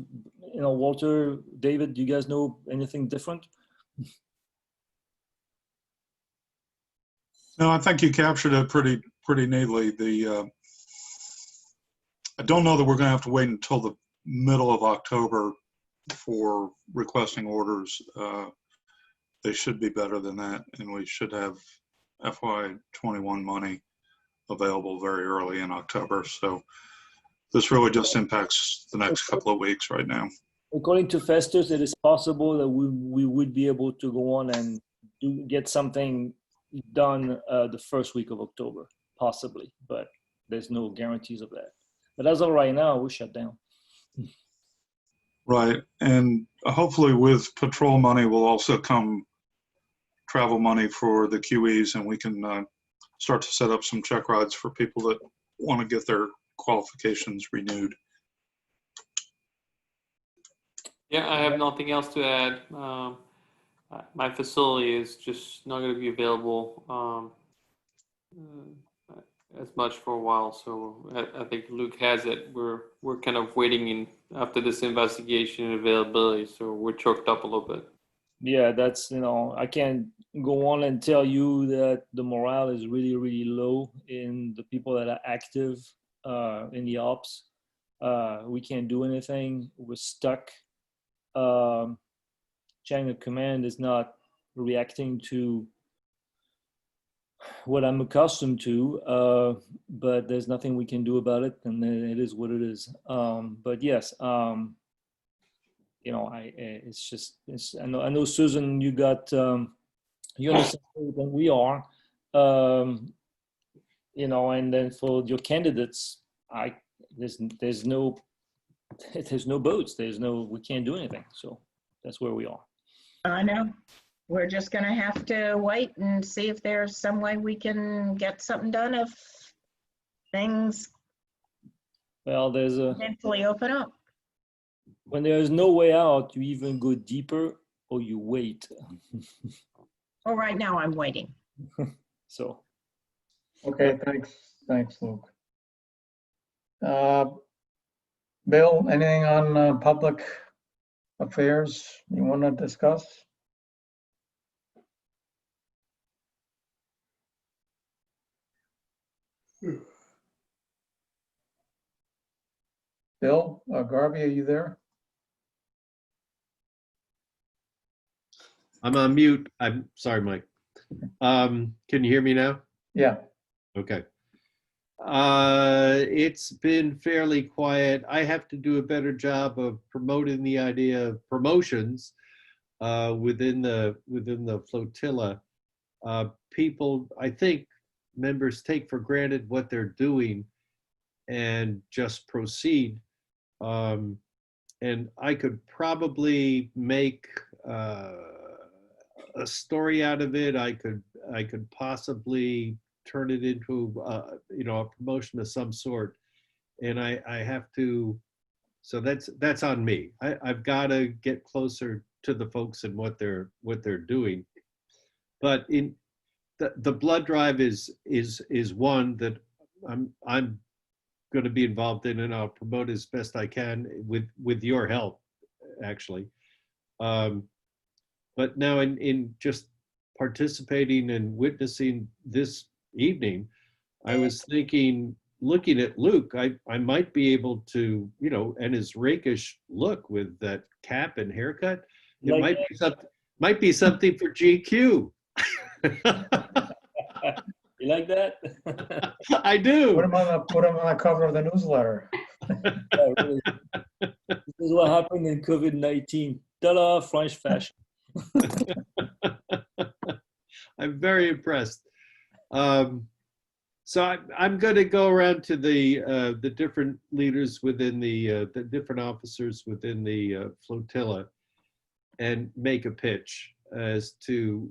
you know, Walter, David, do you guys know anything different? No, I think you captured it pretty neatly. I don't know that we're going to have to wait until the middle of October for requesting orders. They should be better than that, and we should have FY21 money available very early in October. So this really just impacts the next couple of weeks right now. According to Festus, it is possible that we would be able to go on and get something done the first week of October, possibly, but there's no guarantees of that. But as of right now, we're shut down. Right. And hopefully with patrol money will also come travel money for the QEs, and we can start to set up some check rides for people that want to get their qualifications renewed. Yeah, I have nothing else to add. My facility is just not going to be available as much for a while, so I think Luke has it. We're kind of waiting in after this investigation and availability, so we're choked up a little bit. Yeah, that's, I can't go on and tell you that the morale is really, really low in the people that are active in the ops. We can't do anything. We're stuck. Chain of command is not reacting to what I'm accustomed to, but there's nothing we can do about it, and it is what it is. But yes, it's just, I know Susan, you got, you understand than we are, and then for your candidates, there's no boats, we can't do anything. So that's where we are. I know. We're just going to have to wait and see if there's some way we can get something done if things eventually open up. When there is no way out, you even go deeper or you wait. Well, right now I'm waiting. So. Okay, thanks, Luke. Bill, anything on public affairs you want to discuss? Bill, Garvey, are you there? I'm on mute. I'm sorry, Mike. Can you hear me now? Yeah. Okay. It's been fairly quiet. I have to do a better job of promoting the idea of promotions within the flotilla. People, I think, members take for granted what they're doing and just proceed. And I could probably make a story out of it. I could possibly turn it into a promotion of some sort, and I have to. So that's on me. I've got to get closer to the folks and what they're doing. But in the blood drive is one that I'm going to be involved in, and I'll promote as best I can with your help, actually. But now in just participating and witnessing this evening, I was thinking, looking at Luke, I might be able to, and his rakish look with that cap and haircut, it might be something for GQ. You like that? I do. Put him on the cover of the newsletter. Yeah, really. This is what happened in COVID-19. Ta-da, French fashion. I'm very impressed. So I'm going to go around to the different leaders within the different officers within the flotilla and make a pitch as to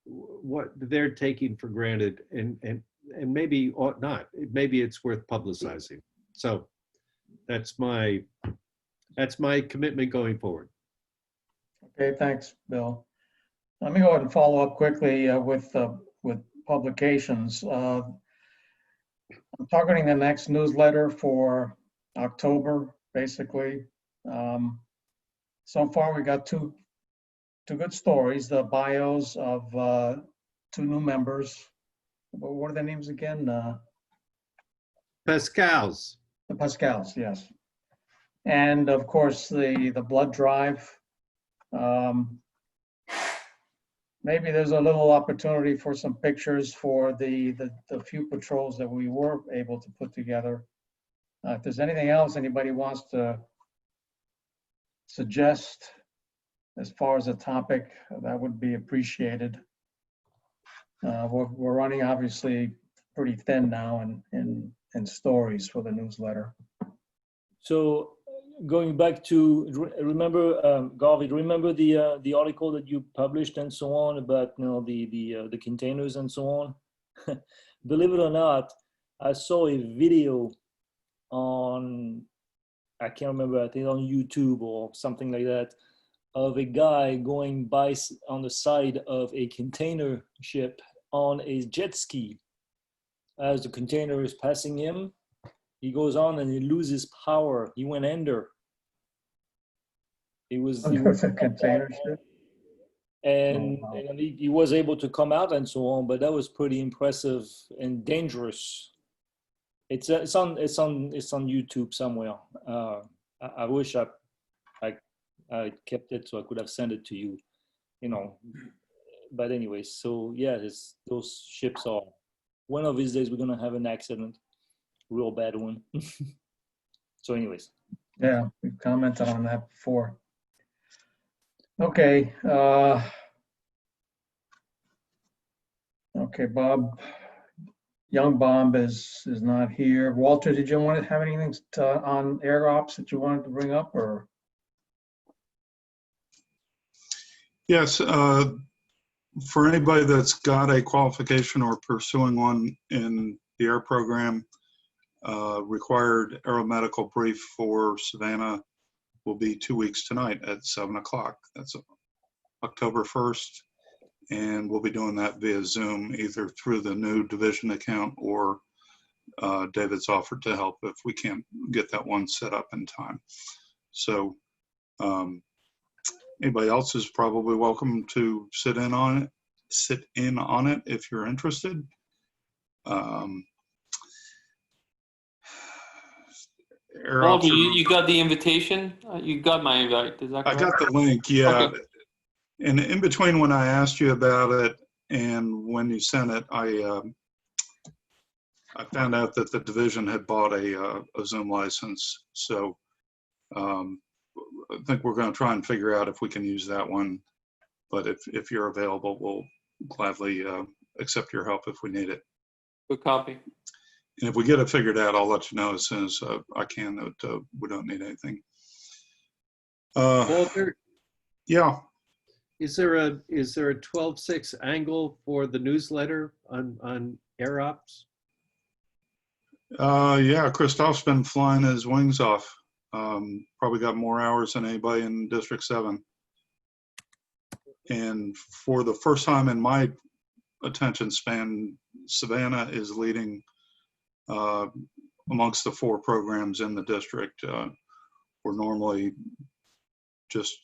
what they're taking for granted, and maybe ought not. Maybe it's worth publicizing. So that's my commitment going forward. Okay, thanks, Bill. Let me go ahead and follow up quickly with publications. I'm targeting the next newsletter for October, basically. So far, we got two good stories, the bios of two new members. What are their names again? Pascal's. The Pascals, yes. And of course, the blood drive. Maybe there's a little opportunity for some pictures for the few patrols that we were able to put together. If there's anything else anybody wants to suggest as far as a topic, that would be appreciated. We're running obviously pretty thin now in stories for the newsletter. So going back to remember, Garvey, remember the article that you published and so on about the containers and so on. Believe it or not, I saw a video on, I can't remember, I think on YouTube or something like that, of a guy going by on the side of a container ship on a jet ski. As the container is passing him, he goes on and he loses power. He went under. He was A container ship. and, Oh, wow. and he was able to come out and so on, but that was pretty impressive and dangerous. It's on YouTube somewhere. I wish I kept it so I could have sent it to you, But anyway, so yeah, those ships are. One of these days we're gonna have an accident, real bad one. So, anyways. Yeah, we've commented on that before. Okay. Okay, Bob. Young Bomb is not here. Walter, did you want to have anything on air ops that you wanted to bring up, or? Yes, for anybody that's got a qualification or pursuing one in the air program, required aeromedical brief for Savannah will be 2 weeks tonight at 7 o'clock. That's October 1st. And we'll be doing that via Zoom, either through the new division account or David's offered to help if we can't get that one set up in time. So anybody else is probably welcome to sit in on it if you're interested. Walter, you got the invitation? You got my invite, is that correct? I got the link, yeah. Okay. And in between when I asked you about it and when you sent it, I found out that the division had bought a Zoom license. So I think we're going to try and figure out if we can use that one. But if you're available, we'll gladly accept your help if we need it. Good copy. And if we get it figured out, I'll let you know as soon as I can that we don't need anything. Walter, Yeah. is there a 12/6 angle for the newsletter on air ops? Yeah, Christoph's been flying his wings off. Probably got more hours than anybody in District 7. And for the first time in my attention span, Savannah is leading amongst the 4 programs in the district. We're normally just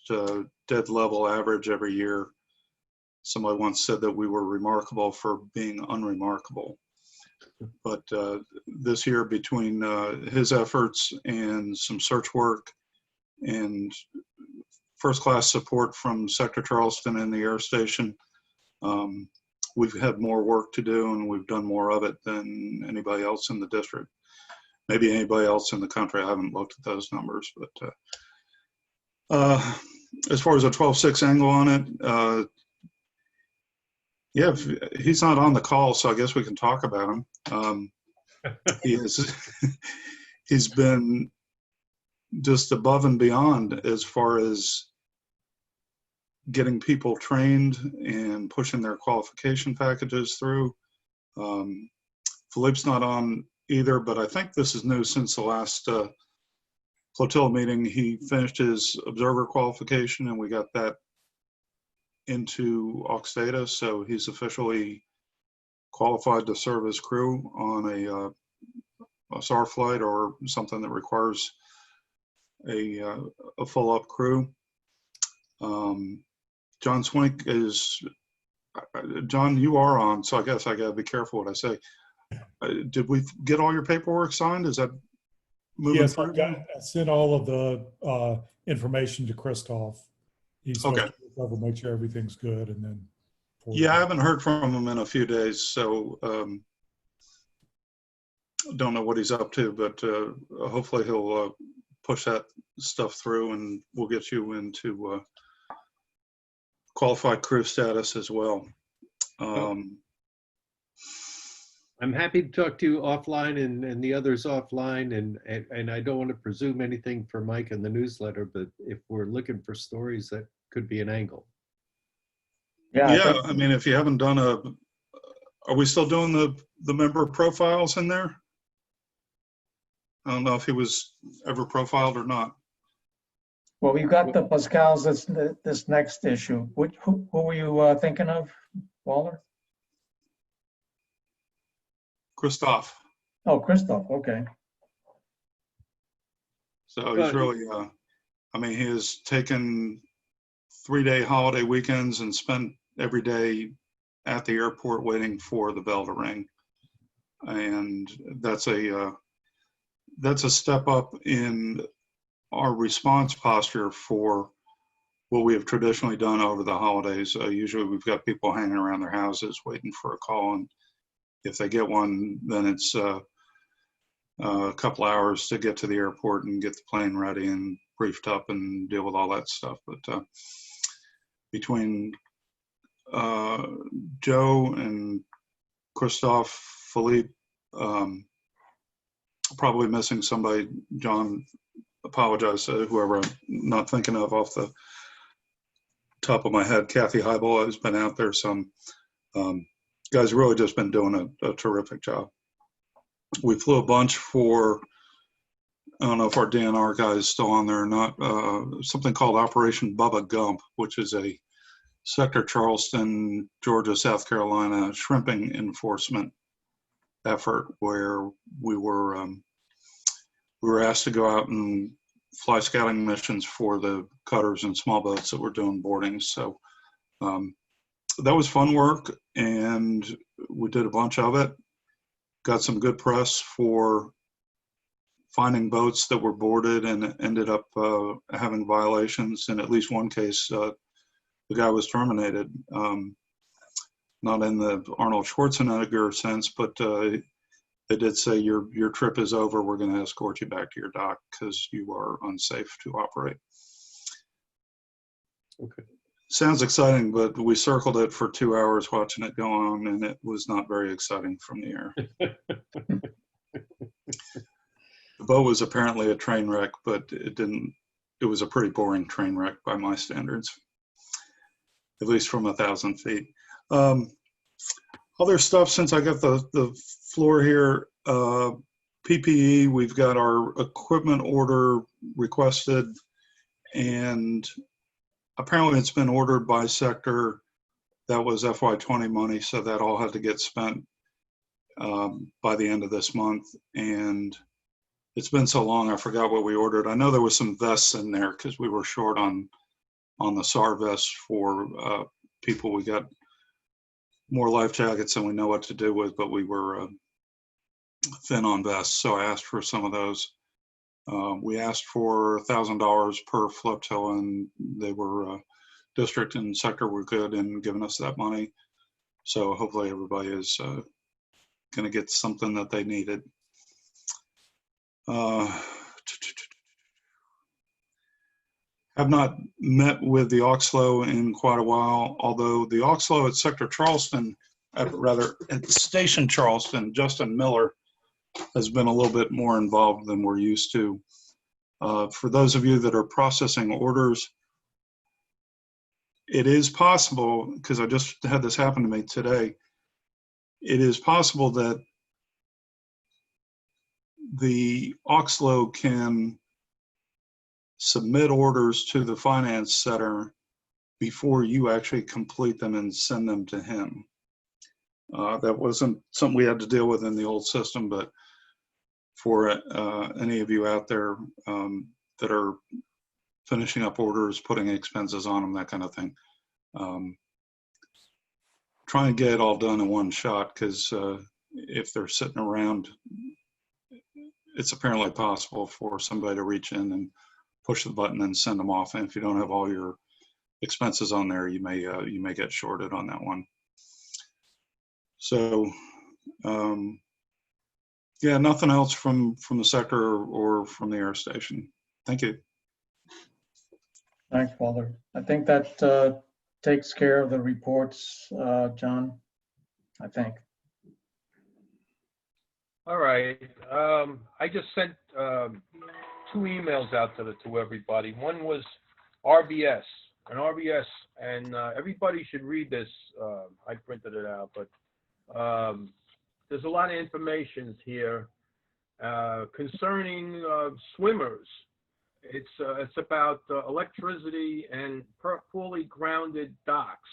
dead level average every year. Somebody once said that we were remarkable for being unremarkable. But this year, between his efforts and some search work and first-class support from Sector Charleston and the air station, we've had more work to do, and we've done more of it than anybody else in the district. Maybe anybody else in the country. I haven't looked at those numbers, but as far as a 12/6 angle on it, yeah, he's not on the call, so I guess we can talk about him. He's been just above and beyond as far as getting people trained and pushing their qualification packages through. Philippe's not on either, but I think this is new since the last Flotilla meeting. He finished his observer qualification and we got that into Aux Data, so he's officially qualified to serve as crew on a SAR flight or something that requires a full up crew. John Swink is, John, you are on, so I guess I gotta be careful what I say. Did we get all your paperwork signed? Is that moving Yes, through? I sent all of the information to Christoph. He's supposed to look over, make sure everything's good, and then. Yeah, I haven't heard from him in a few days, so don't know what he's up to, but hopefully he'll push that stuff through, and we'll get you into qualified crew status as well. I'm happy to talk to you offline and the others offline, and I don't want to presume anything for Mike in the newsletter, but if we're looking for stories, that could be an angle. Yeah, I mean, if you haven't done are we still doing the member profiles in there? I don't know if he was ever profiled or not. Well, we've got the Pascals, this next issue. Who were you thinking of, Walter? Christoph. Oh, Christoph, okay. So he's really, I mean, he has taken 3-day holiday weekends and spent every day at the airport waiting for the bell to ring. And that's a step up in our response posture for what we have traditionally done over the holidays. Usually we've got people hanging around their houses waiting for a call, and if they get one, then it's a couple hours to get to the airport and get the plane ready and briefed up and deal with all that stuff. But between Joe and Christoph, Philippe, probably missing somebody. John, apologize to whoever I'm not thinking of off the top of my head. Kathy Heibel has been out there some. Guys really just been doing a terrific job. We flew a bunch for, I don't know if our DNR guy is still on there or not, something called Operation Bubba Gump, which is a Sector Charleston, Georgia, South Carolina shrimping enforcement effort where we were asked to go out and fly scouting missions for the cutters and small boats that were doing boardings. So that was fun work, and we did a bunch of it. Got some good press for finding boats that were boarded and ended up having violations. In at least one case, the guy was terminated. Not in the Arnold Schwarzenegger sense, but they did say your trip is over. We're going to escort you back to your dock because you are unsafe to operate. Okay. Sounds exciting, but we circled it for 2 hours watching it go on, and it was not very exciting from the air. The boat was apparently a train wreck, but it was a pretty boring train wreck by my standards, at least from 1,000 feet. Other stuff, since I got the floor here, PPE, we've got our equipment order requested, and apparently it's been ordered by sector. That was FY20 money, so that all had to get spent by the end of this month. And it's been so long, I forgot what we ordered. I know there was some vests in there because we were short on the SAR vests for people. We got more life jackets than we know what to do with, but we were thin on vests, so I asked for some of those. We asked for $1,000 per flotilla, and they were district and sector were good in giving us that money. So hopefully everybody is going to get something that they needed. Have not met with the Oxlow in quite a while, although the Oxlow at Sector Charleston, rather at Station Charleston, Justin Miller has been a little bit more involved than we're used to. For those of you that are processing orders, it is possible, because I just had this happen to me today, it is possible that the Oxlow can submit orders to the finance center before you actually complete them and send them to him. That wasn't something we had to deal with in the old system, but for any of you out there that are finishing up orders, putting expenses on them, that kind of thing, try and get it all done in one shot, because if they're sitting around, it's apparently possible for somebody to reach in and push the button and send them off. And if you don't have all your expenses on there, you may get shorted on that one. So Yeah, nothing else from the sector or from the air station. Thank you. Thanks, Walter. I think that takes care of the reports, John, I think. All right. I just sent 2 emails out to everybody. One was RBS, and everybody should read this. I printed it out, but there's a lot of information here concerning swimmers. It's about electricity and poorly grounded docks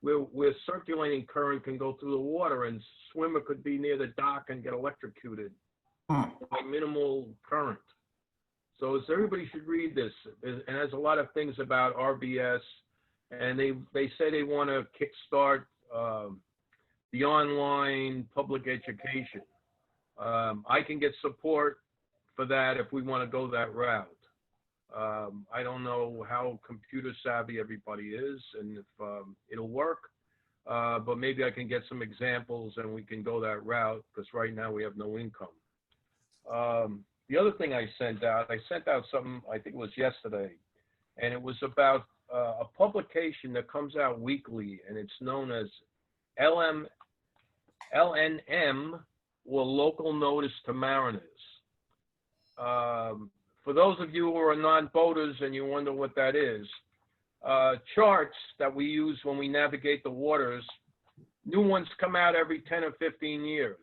where circulating current can go through the water, and swimmer could be near the dock and get electrocuted by minimal current. So everybody should read this. And there's a lot of things about RBS, and they say they want to kickstart the online public education. I can get support for that if we want to go that route. I don't know how computer savvy everybody is and if it'll work, but maybe I can get some examples and we can go that route, because right now we have no income. The other thing I sent out something, I think it was yesterday, and it was about a publication that comes out weekly, and it's known as LNM, or Local Notice to Mariners. For those of you who are non-boaters and you wonder what that is, charts that we use when we navigate the waters, new ones come out every 10 or 15 years.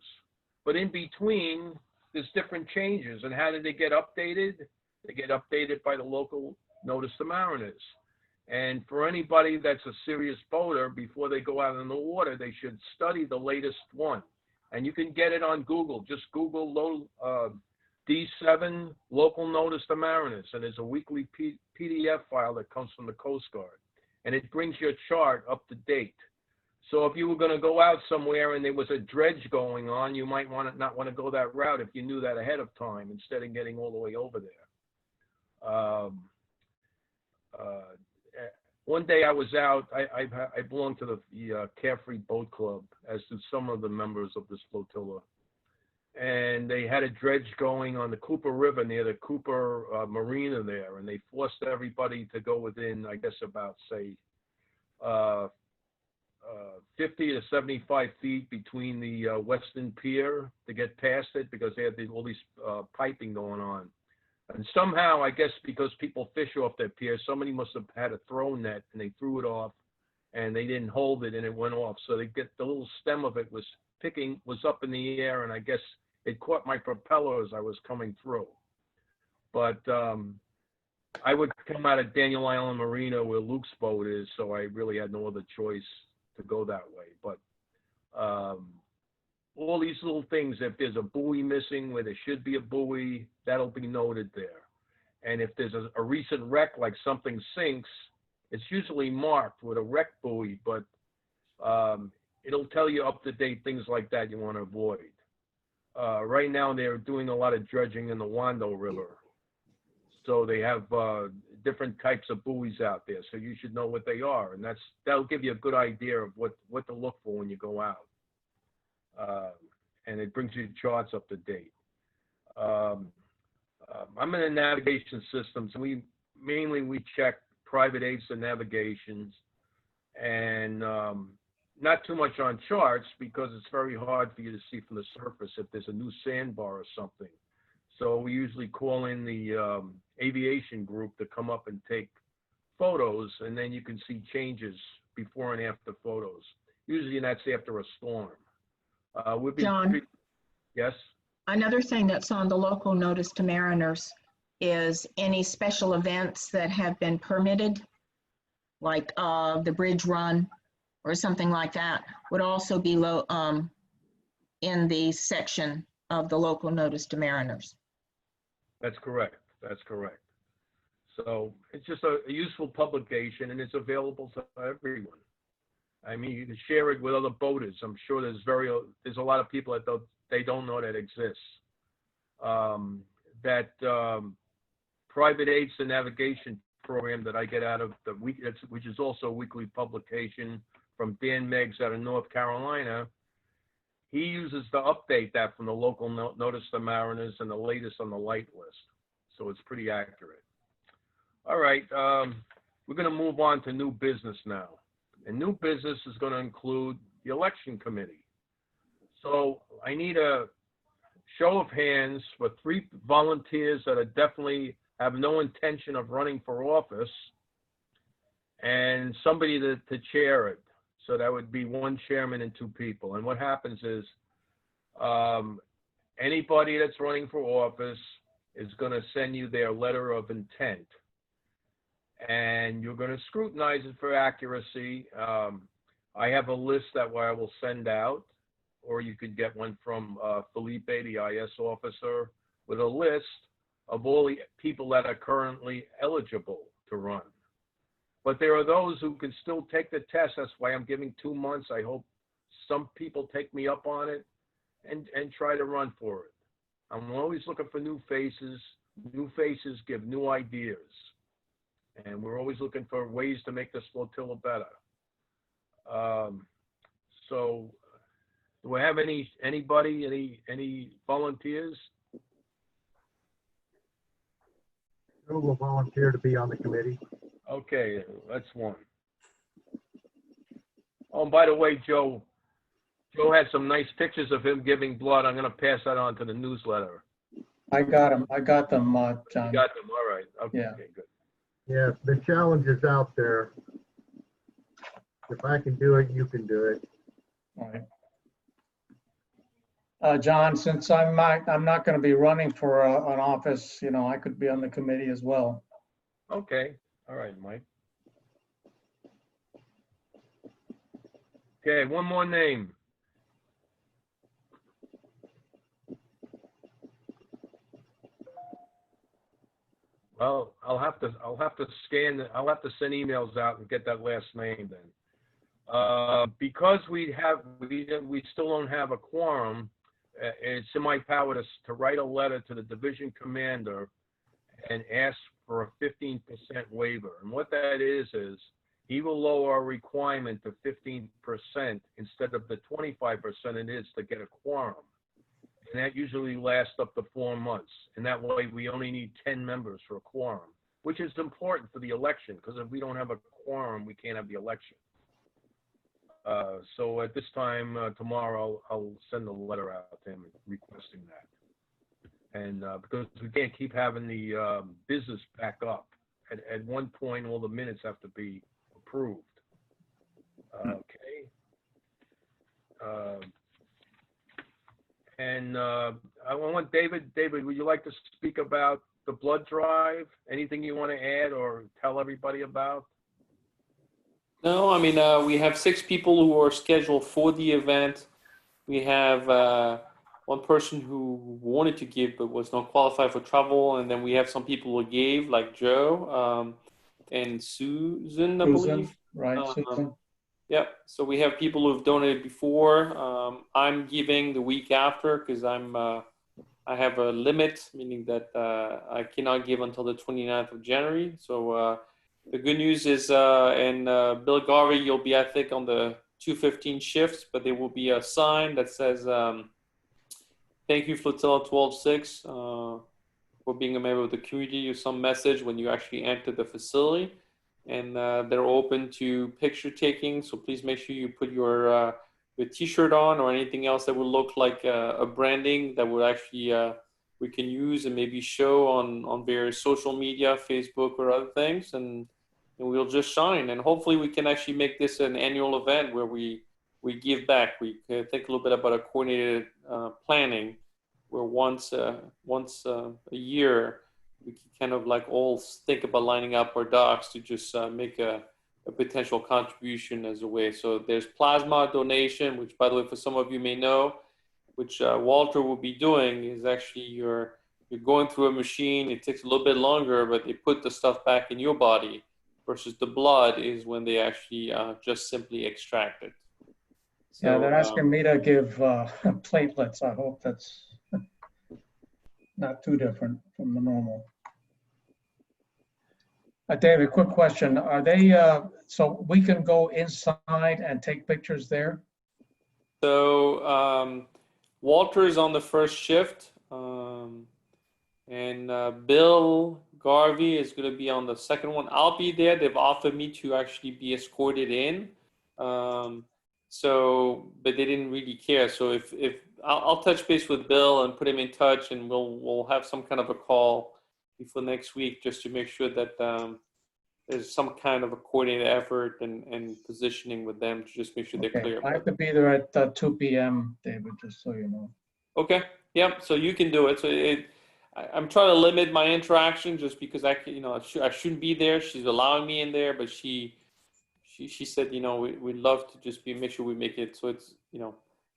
But in between, there's different changes. And how do they get updated? They get updated by the Local Notice to Mariners. And for anybody that's a serious boater, before they go out in the water, they should study the latest one. And you can get it on Google. Just Google D7 Local Notice to Mariners, and there's a weekly PDF file that comes from the Coast Guard, and it brings your chart up to date. So if you were going to go out somewhere and there was a dredge going on, you might not want to go that route if you knew that ahead of time, instead of getting all the way over there. One day I was out. I belong to the Carefree Boat Club, as do some of the members of this flotilla. And they had a dredge going on the Cooper River near the Cooper Marina there, and they forced everybody to go within, I guess, about, say, 50 to 75 feet between the Western Pier to get past it, because they had all these piping going on. And somehow, I guess because people fish off that pier, somebody must have had a throw net, and they threw it off, and they didn't hold it, and it went off. So they get the little stem of it was up in the air, and I guess it caught my propeller as I was coming through. But I would come out of Daniel Island Marina where Luke's boat is, so I really had no other choice to go that way. But all these little things, if there's a buoy missing where there should be a buoy, that'll be noted there. And if there's a recent wreck, like something sinks, it's usually marked with a wreck buoy, but it'll tell you up-to-date things like that you want to avoid. Right now, they're doing a lot of dredging in the Wando River. So they have different types of buoys out there. So you should know what they are. And that'll give you a good idea of what to look for when you go out. And it brings you charts up to date. I'm in the navigation systems. We check private aids to navigations, and not too much on charts, because it's very hard for you to see from the surface if there's a new sandbar or something. So we usually call in the aviation group to come up and take photos, and then you can see changes before and after photos. Usually that's after a storm. John? Yes? Another thing that's on the Local Notice to Mariners is any special events that have been permitted, like the bridge run or something like that, would also be in the section of the Local Notice to Mariners. That's correct. That's correct. So it's just a useful publication, and it's available to everyone. I mean, you can share it with other boaters. I'm sure there's a lot of people that they don't know that exists. Private aids to navigation program that I get out of the week, which is also a weekly publication from Dan Meggs out of North Carolina. he uses to update that from the local notice to mariners and the latest on the light list. So it's pretty accurate. All right, we're going to move on to new business now. And new business is going to include the election committee. So I need a show of hands for 3 volunteers that are definitely have no intention of running for office, and somebody to chair it. So that would be 1 chairman and 2 people. And what happens is anybody that's running for office is going to send you their letter of intent. And you're going to scrutinize it for accuracy. I have a list that I will send out, or you could get one from Felipe, the IS officer, with a list of all the people that are currently eligible to run. But there are those who can still take the test. That's why I'm giving 2 months. I hope some people take me up on it and try to run for it. I'm always looking for new faces. New faces give new ideas. And we're always looking for ways to make this flotilla better. So do I have anybody, any volunteers? Who will volunteer to be on the committee? Okay, that's 1. Oh, and by the way, Joe had some nice pictures of him giving blood. I'm going to pass that on to the newsletter. I got them, John. You got them, all right. Okay, Yeah. okay, good. Yes, the challenge is out there. If I can do it, you can do it. All right. John, since I'm not going to be running for an office, I could be on the committee as well. Okay, all right, Mike. Okay, 1 more name. Well, I'll have to send emails out and get that last name then. Because we still don't have a quorum, it's in my power to write a letter to the division commander and ask for a 15% waiver. And what that is he will lower our requirement to 15% instead of the 25% it is to get a quorum. And that usually lasts up to 4 months. And that way we only need 10 members for a quorum, which is important for the election, because if we don't have a quorum, we can't have the election. So at this time, tomorrow, I'll send a letter out to him requesting that. And because we can't keep having the business back up. At one point, all the minutes have to be approved. Okay. And I want David, would you like to speak about the blood drive? Anything you want to add or tell everybody about? No, I mean, we have 6 people who are scheduled for the event. We have 1 person who wanted to give but was not qualified for travel. And then we have some people who gave, like Joe and Susan, I believe. Right, Susan. Yep. So we have people who've donated before. I'm giving the week after because I have a limit, meaning that I cannot give until the 29th of January. So the good news is, and Bill Garvey, you'll be, I think, on the 2:15 shifts, but there will be a sign that says, thank you, Flotilla 12-6, for being a member of the community, or some message when you actually enter the facility. And they're open to picture taking, so please make sure you put your t-shirt on or anything else that would look like a branding that would actually we can use and maybe show on various social media, Facebook or other things, and we'll just shine. And hopefully we can actually make this an annual event where we give back. We think a little bit about a coordinated planning, where once a year we can kind of like all think about lining up our docs to just make a potential contribution as a way. So there's plasma donation, which, by the way, for some of you may know, which Walter will be doing, is actually you're going through a machine. It takes a little bit longer, but they put the stuff back in your body, versus the blood is when they actually just simply extract it. So, yeah, they're asking me to give platelets. I hope that's not too different from the normal. David, quick question. Are they, so we can go inside and take pictures there? So Walter is on the first shift, and Bill Garvey is going to be on the second one. I'll be there. They've offered me to actually be escorted in. But they didn't really care. So if I'll touch base with Bill and put him in touch, and we'll have some kind of a call before next week just to make sure that there's some kind of a coordinated effort and positioning with them to just make sure they're Okay, clear. I have to be there at 2 p.m., David, just so you know. Okay. Yep. So you can do it. So I'm trying to limit my interaction just because I shouldn't be there. She's allowing me in there, but she said, we'd love to just make sure we make it. So it's,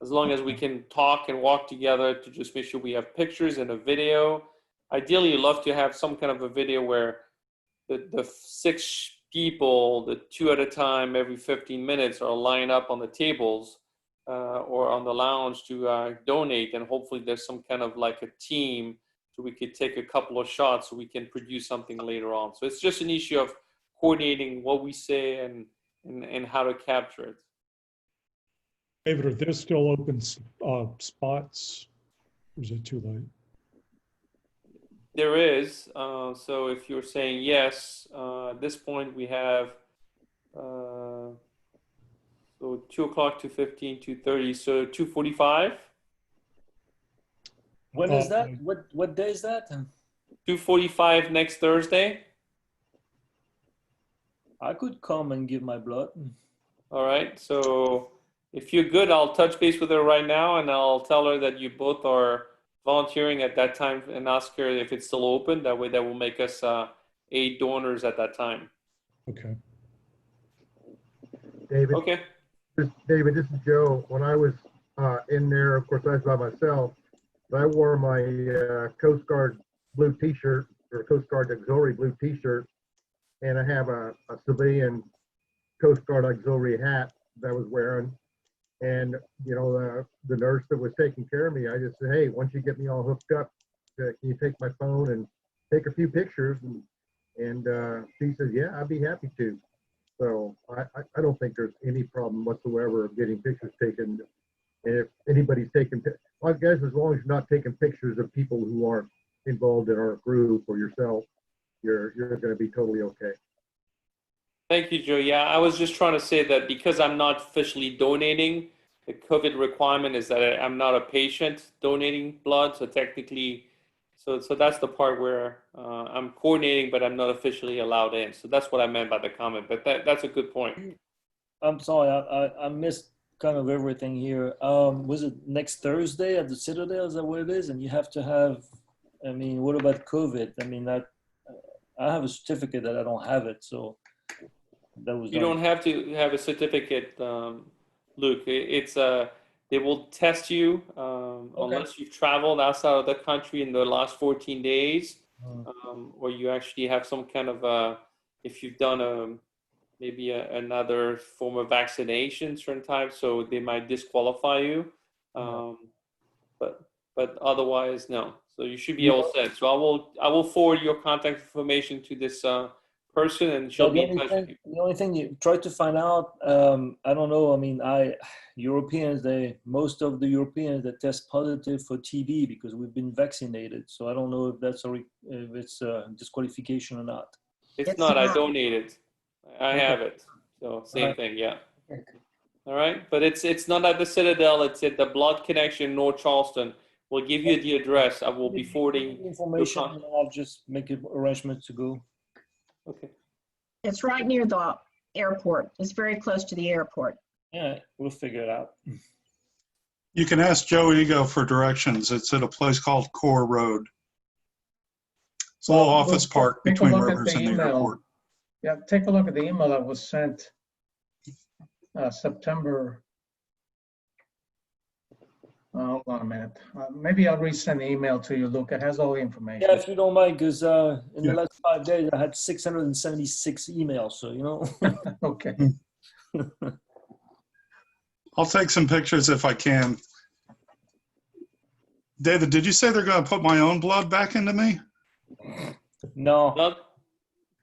as long as we can talk and walk together to just make sure we have pictures and a video. Ideally, you'd love to have some kind of a video where the 6 people, the 2 at a time, every 15 minutes are lined up on the tables or on the lounge to donate. And hopefully there's some kind of like a team so we could take a couple of shots so we can produce something later on. So it's just an issue of coordinating what we say and how to capture it. David, are there still open spots? Or is it too late? There is. So if you're saying yes, at this point we have so 2 o'clock, 2:15, 2:30, so 2:45. When is that? What day is that? 2:45 next Thursday. I could come and give my blood. All right. So if you're good, I'll touch base with her right now, and I'll tell her that you both are volunteering at that time and ask her if it's still open. That way, that will make us 8 donors at that time. Okay. David. Okay. David, this is Joe. When I was in there, of course, I was by myself. But I wore my Coast Guard blue T-shirt, or Coast Guard Auxiliary blue T-shirt, and I have a civilian Coast Guard Auxiliary hat that I was wearing. And the nurse that was taking care of me, I just said, hey, once you get me all hooked up, can you take my phone and take a few pictures? And she says, yeah, I'd be happy to. So I don't think there's any problem whatsoever of getting pictures taken. And if anybody's taking, well, I guess as long as you're not taking pictures of people who aren't involved in our group or yourself, you're going to be totally okay. Thank you, Joe. Yeah, I was just trying to say that because I'm not officially donating, the COVID requirement is that I'm not a patient donating blood. So technically, so that's the part where I'm coordinating, but I'm not officially allowed in. So that's what I meant by the comment. But that's a good point. I'm sorry, I missed kind of everything here. Was it next Thursday at the Citadel? Is that what it is? And you have to have, I mean, what about COVID? I mean, I have a certificate that I don't have it, so that was. You don't have to have a certificate, Luke. It's they will test you unless you've traveled outside of the country in the last 14 days, or you actually have some kind of if you've done maybe another form of vaccination certain times, so they might disqualify you. But otherwise, no. So you should be all set. So I will forward your contact information to this person, and she'll be in touch with you. The only thing you try to find out, I don't know. I mean, Europeans, most of the Europeans that test positive for TB because we've been vaccinated. So I don't know if if it's a disqualification or not. It's not. I donated. I have it. So same thing. Yeah. Okay. All right. But it's not at the Citadel. It's at the Blood Connection, North Charleston. We'll give you the address. I will be forwarding information, and I'll just make an arrangement to go. Okay. It's right near the airport. It's very close to the airport. Yeah, we'll figure it out. You can ask Joe Ego for directions. It's at a place called Core Road. It's a little office park between Rivers and the airport. Yeah, take a look at the email that was sent September. Hold on a minute. Maybe I'll resend the email to you, Luke. It has all the information. Yeah, if you don't mind, because in the last 5 days, I had 676 emails, so, Okay. I'll take some pictures if I can. David, did you say they're going to put my own blood back into me? No.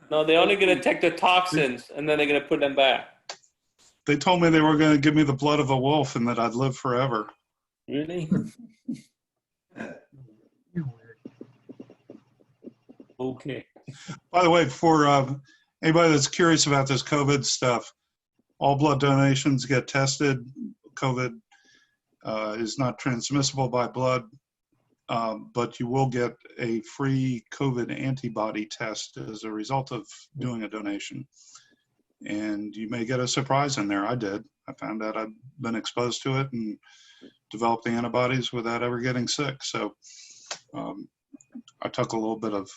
No, they're only going to take the toxins, and then they're going to put them back. They told me they were going to give me the blood of a wolf and that I'd live forever. Really? Okay. By the way, for anybody that's curious about this COVID stuff, all blood donations get tested. COVID is not transmissible by blood, but you will get a free COVID antibody test as a result of doing a donation. And you may get a surprise in there. I did. I found out I'd been exposed to it and developed the antibodies without ever getting sick. So I took a little bit of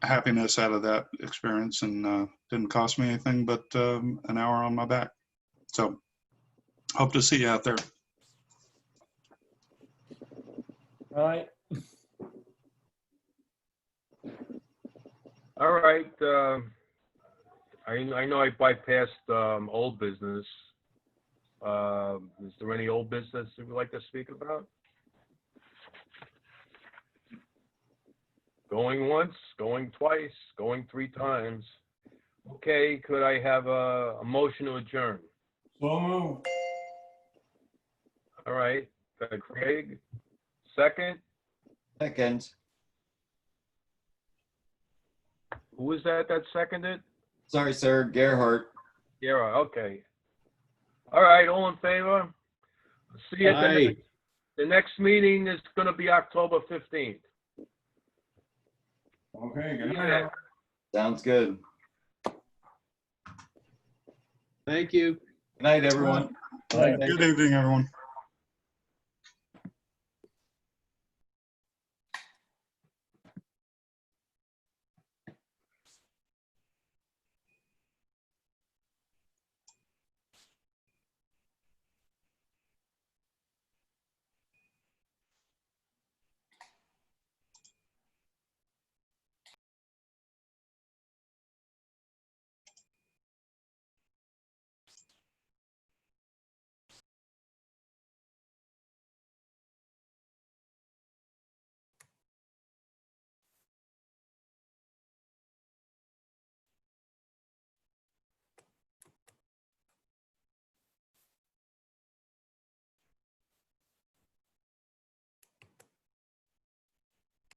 happiness out of that experience, and didn't cost me anything but an hour on my back. So hope to see you out there. All right. All right. I know I bypassed old business. Is there any old business you would like to speak about? Going once, going twice, going 3 times. Okay, could I have a motion to adjourn? So moved. All right, Craig, second. Second. Who was that seconded? Sorry, sir. Gerhardt. Yeah, okay. All right, all in favor? See you at Aye. the next meeting is going to be October 15th. Okay, good Yeah. night. Sounds good. Thank you. Good night, everyone. All right. Good evening, everyone.